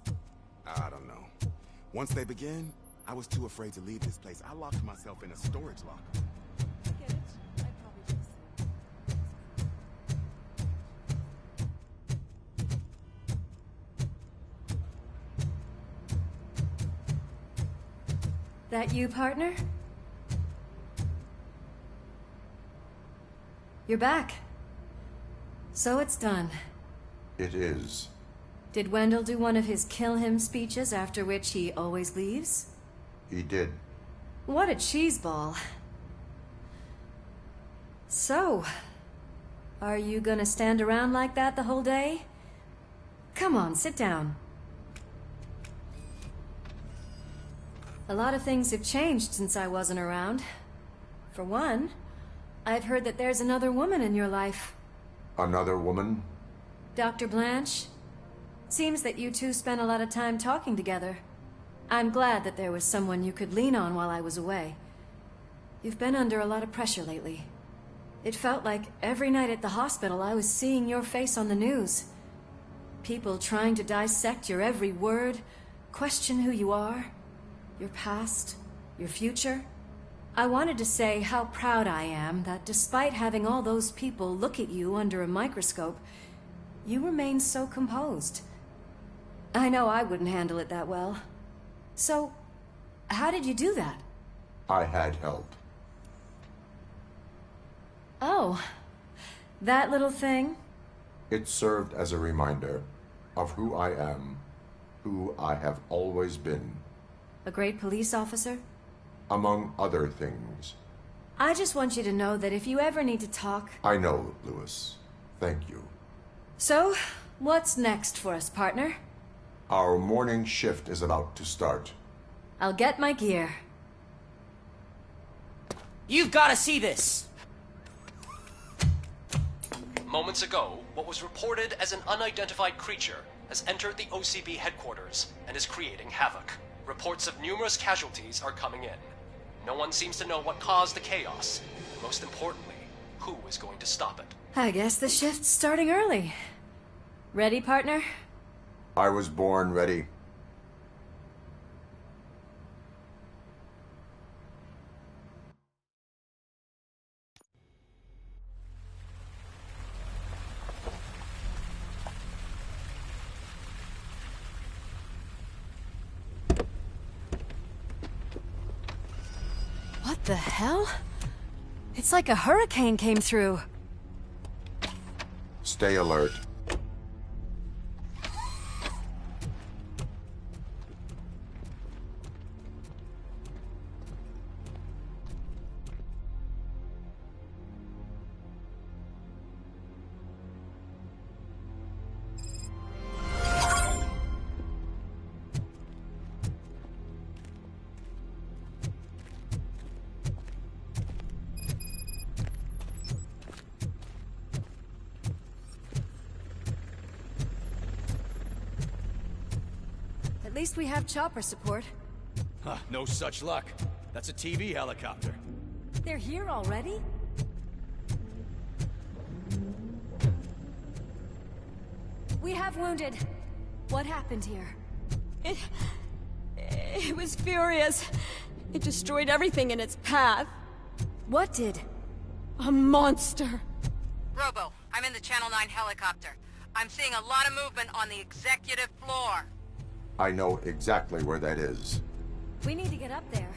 I don't know. Once they begin, I was too afraid to leave this place. I locked myself in a storage locker. I get it. I'd probably do the same. That you, partner? You're back. So it's done. It is. Did Wendell do one of his kill him speeches after which he always leaves? He did. What a cheeseball. So, are you gonna stand around like that the whole day? Come on, sit down. A lot of things have changed since I wasn't around. For one, I've heard that there's another woman in your life. Another woman? Dr. Blanche? Seems that you two spent a lot of time talking together. I'm glad that there was someone you could lean on while I was away. You've been under a lot of pressure lately. It felt like every night at the hospital I was seeing your face on the news. People trying to dissect your every word, question who you are, your past, your future. I wanted to say how proud I am that despite having all those people look at you under a microscope, you remain so composed. I know I wouldn't handle it that well. So, how did you do that? I had help. Oh, that little thing? It served as a reminder of who I am, who I have always been. A great police officer? Among other things. I just want you to know that if you ever need to talk... I know, Lewis. Thank you. So, what's next for us, partner? Our morning shift is about to start. I'll get my gear. You've got to see this! Moments ago, what was reported as an unidentified creature has entered the OCB headquarters and is creating havoc. Reports of numerous casualties are coming in. No one seems to know what caused the chaos. Most importantly, who is going to stop it? I guess the shift's starting early. Ready, partner? I was born ready. What the hell? It's like a hurricane came through. Stay alert. At least we have chopper support. Huh, no such luck. That's a TV helicopter. They're here already? We have wounded. What happened here? It was furious. It destroyed everything in its path. What did? A monster. Robo, I'm in the Channel 9 helicopter. I'm seeing a lot of movement on the executive floor. I know exactly where that is. We need to get up there.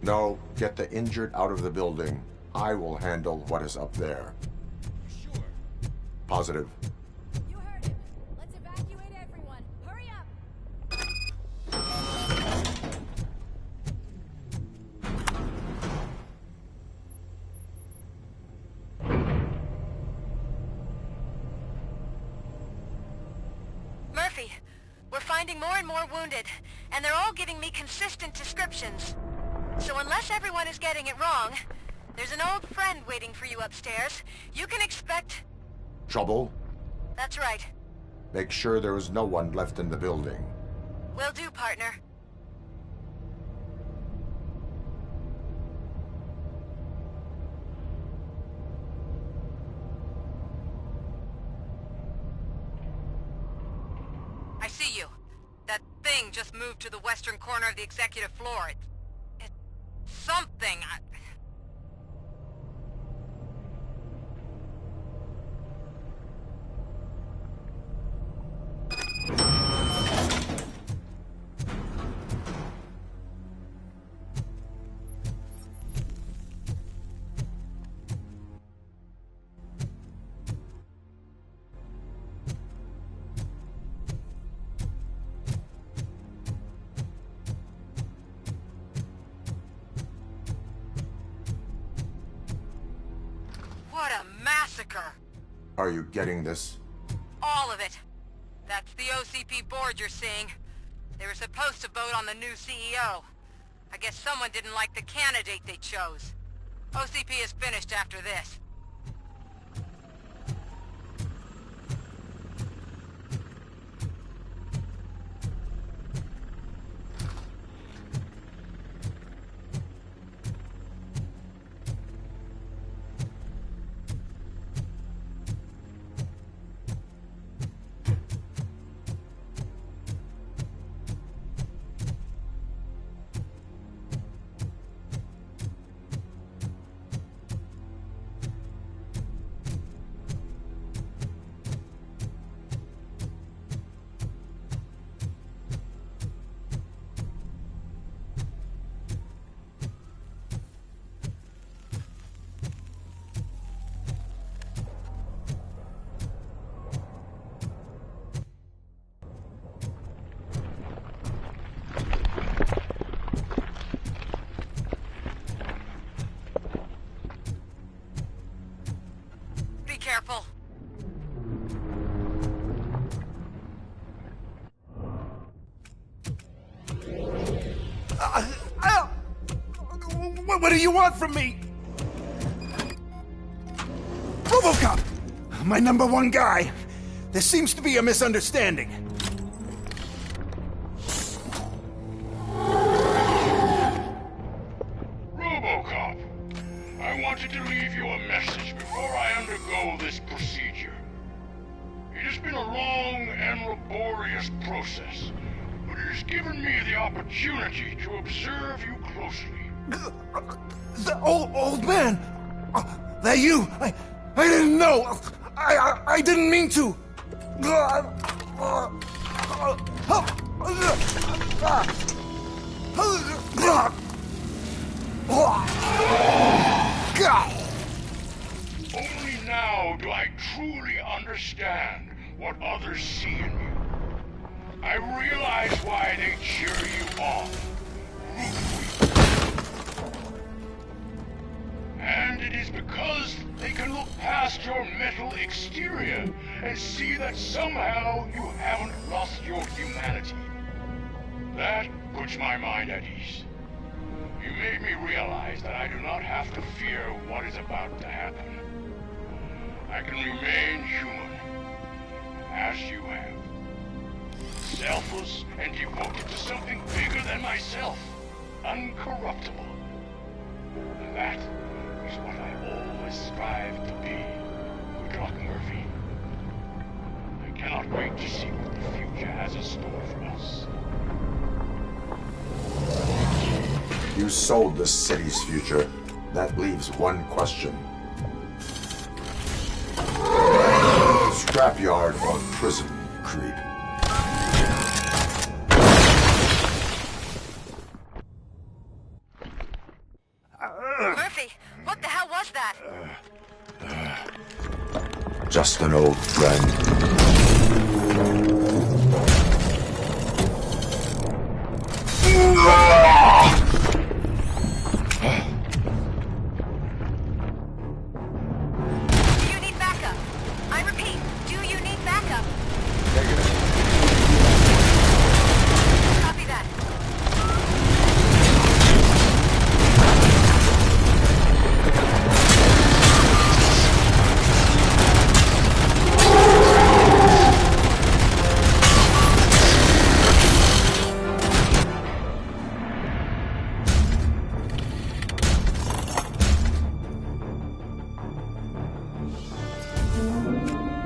No, get the injured out of the building. I will handle what is up there. Sure. Positive. You heard him. Let's evacuate everyone. Hurry up! Murphy, we're finding more and more wounded, and they're all giving me consistent descriptions. So unless everyone is getting it wrong, there's an old friend waiting for you upstairs. You can expect... Trouble? That's right. Make sure there is no one left in the building. Will do, partner. I see you. That thing just moved to the western corner of the executive floor. It's something. What a massacre! Are you getting this? All of it. That's the OCP board you're seeing. They were supposed to vote on the new CEO. I guess someone didn't like the candidate they chose. OCP is finished after this. What do you want from me? RoboCop! My #1 guy. There seems to be a misunderstanding. RoboCop, I wanted to leave you a message before I undergo this procedure. It has been a long and laborious process, but it has given me the opportunity to observe you closely. The old man! That you! I didn't know! I didn't mean to! Only now do I truly understand what others see in you. I realize why they cheer you on, root for you. And it is because they can look past your metal exterior and see that somehow you haven't lost your humanity. That puts my mind at ease. You made me realize that I do not have to fear what is about to happen. I can remain human, as you have. Selfless and devoted to something bigger than myself. Uncorruptible. And that is what I always strive to be. Good luck, Murphy. I cannot wait to see what the future has in store for us. You sold the city's future. That leaves one question. Scrapyard or prison, Creed? Murphy, what the hell was that? Just an old friend. Do you need backup? I repeat, do you need backup? Copy that.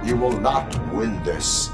You will not win this.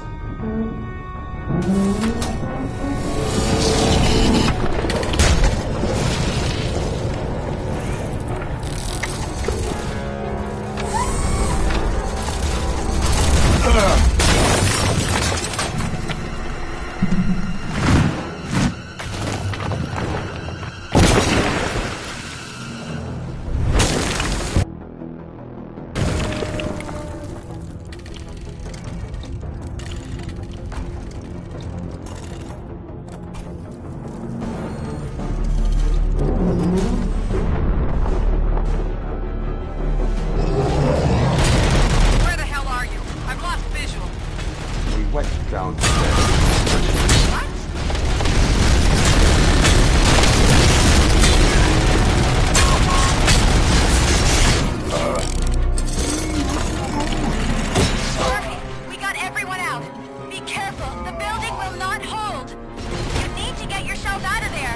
Where the hell are you? I've lost visual. We went downstairs. What? Murphy, we got everyone out. Be careful. The building will not hold. You need to get yourself out of there.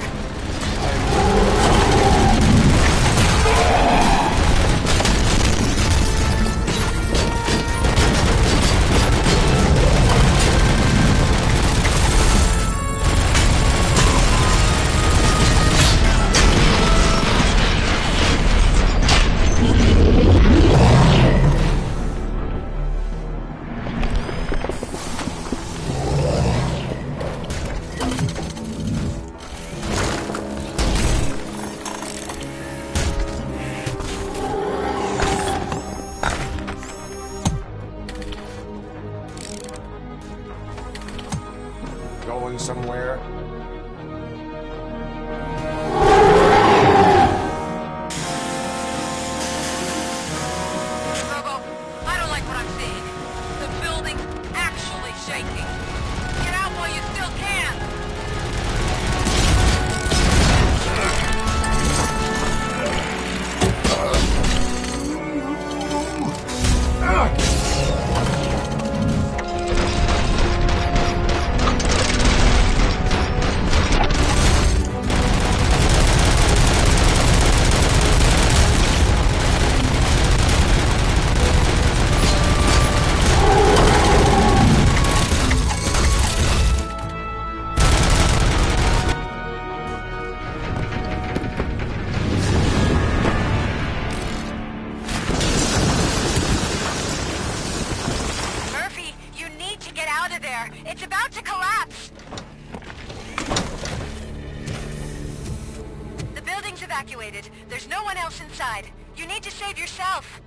Going somewhere? Robo, I don't like what I'm seeing. The building actually shaking. Get out while you still can. about to collapse! The building's evacuated. There's no one else inside. You need to save yourself.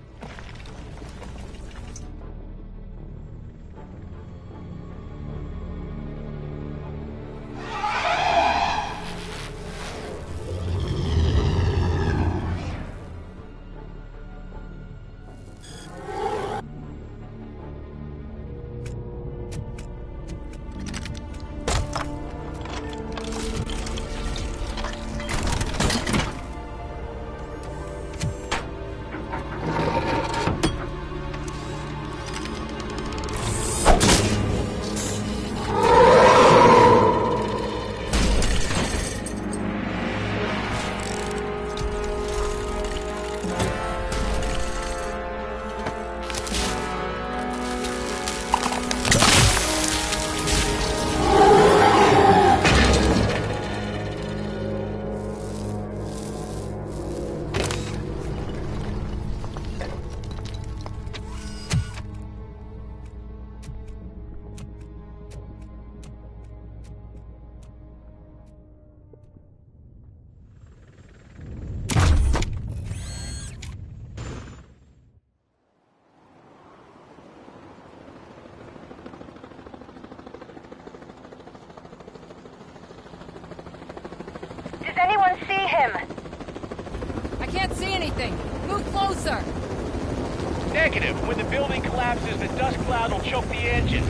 Does anyone see him? I can't see anything. Move closer. Negative. When the building collapses, the dust cloud will choke the engine.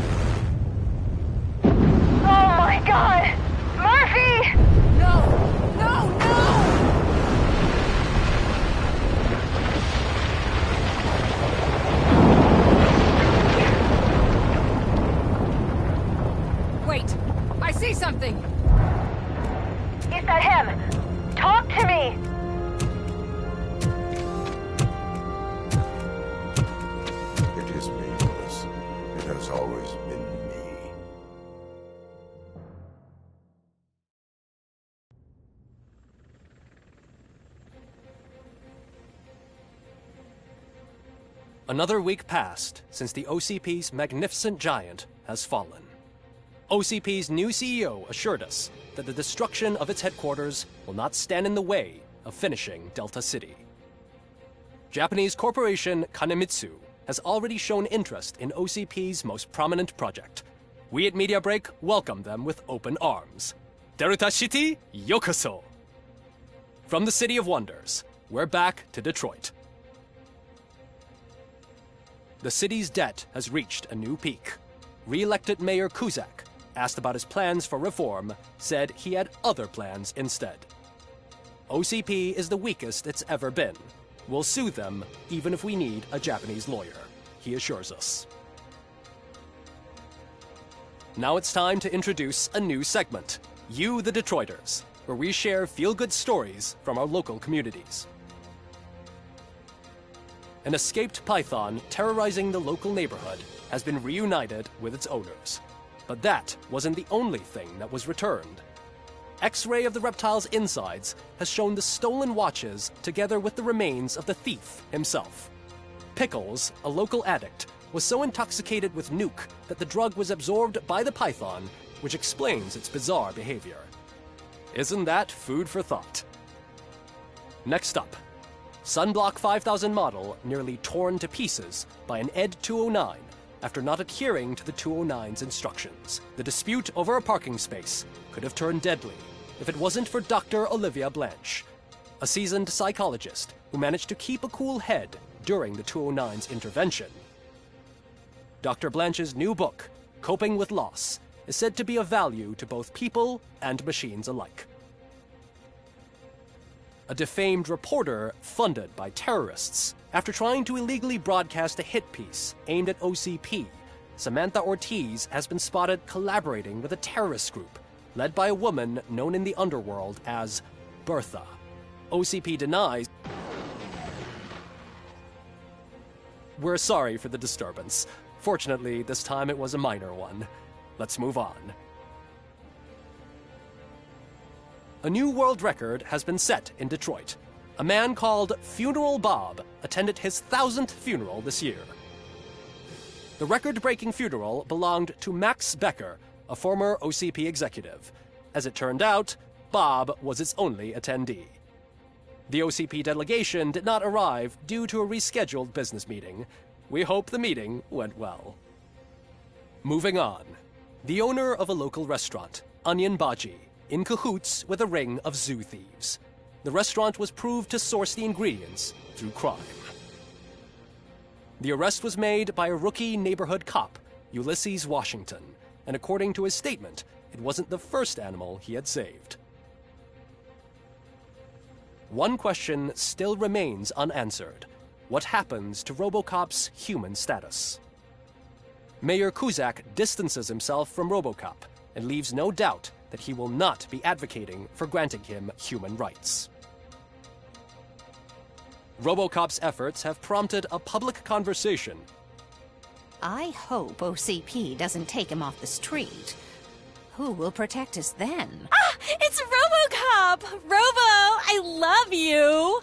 Oh my god! Murphy! No! No, no! Wait! I see something! Is that him? Talk to me! It is me, Willis. It has always been me. Another week passed since the OCP's magnificent giant has fallen. OCP's new CEO assured us that the destruction of its headquarters will not stand in the way of finishing Delta City. Japanese corporation Kanemitsu has already shown interest in OCP's most prominent project. We at Media Break welcome them with open arms. Delta City, yokoso! From the City of Wonders, we're back to Detroit. The city's debt has reached a new peak. Re-elected Mayor Kuzak, asked about his plans for reform, said he had other plans instead. OCP is the weakest it's ever been. We'll sue them even if we need a Japanese lawyer, he assures us. Now it's time to introduce a new segment, You the Detroiters, where we share feel-good stories from our local communities. An escaped python terrorizing the local neighborhood has been reunited with its owners. But that wasn't the only thing that was returned. X-ray of the reptile's insides has shown the stolen watches together with the remains of the thief himself. Pickles, a local addict, was so intoxicated with nuke that the drug was absorbed by the python, which explains its bizarre behavior. Isn't that food for thought? Next up, Sunblock 5000 model nearly torn to pieces by an ED 209 after not adhering to the 209's instructions. The dispute over a parking space could have turned deadly if it wasn't for Dr. Olivia Blanche, a seasoned psychologist who managed to keep a cool head during the 209's intervention. Dr. Blanche's new book, Coping with Loss, is said to be of value to both people and machines alike. A defamed reporter funded by terrorists. After trying to illegally broadcast a hit piece aimed at OCP, Samantha Ortiz has been spotted collaborating with a terrorist group led by a woman known in the underworld as Bertha. OCP denies. We're sorry for the disturbance. Fortunately, this time it was a minor one. Let's move on. A new world record has been set in Detroit. A man called Funeral Bob attended his 1000th funeral this year. The record-breaking funeral belonged to Max Becker, a former OCP executive. As it turned out, Bob was its only attendee. The OCP delegation did not arrive due to a rescheduled business meeting. We hope the meeting went well. Moving on. The owner of a local restaurant, Onion Baji, in cahoots with a ring of zoo thieves. The restaurant was proved to source the ingredients through crime. The arrest was made by a rookie neighborhood cop, Ulysses Washington, and according to his statement, it wasn't the first animal he had saved. One question still remains unanswered. What happens to RoboCop's human status? Mayor Kuzak distances himself from RoboCop and leaves no doubt that he will not be advocating for granting him human rights. RoboCop's efforts have prompted a public conversation. I hope OCP doesn't take him off the street. Who will protect us then? Ah! It's RoboCop! Robo, I love you!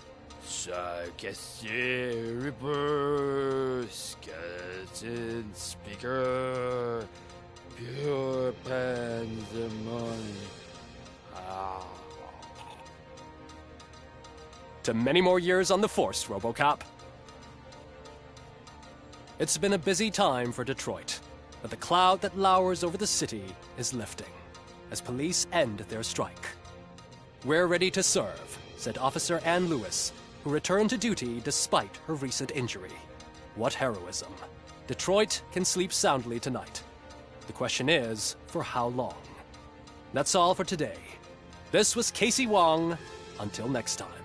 Ripper, skeleton speaker, pure pandemonium. To many more years on the force, RoboCop. It's been a busy time for Detroit, but the cloud that lowers over the city is lifting as police end their strike. "We're ready to serve," said Officer Ann Lewis, who returned to duty despite her recent injury. What heroism. Detroit can sleep soundly tonight. The question is, for how long? That's all for today. This was Casey Wong. Until next time.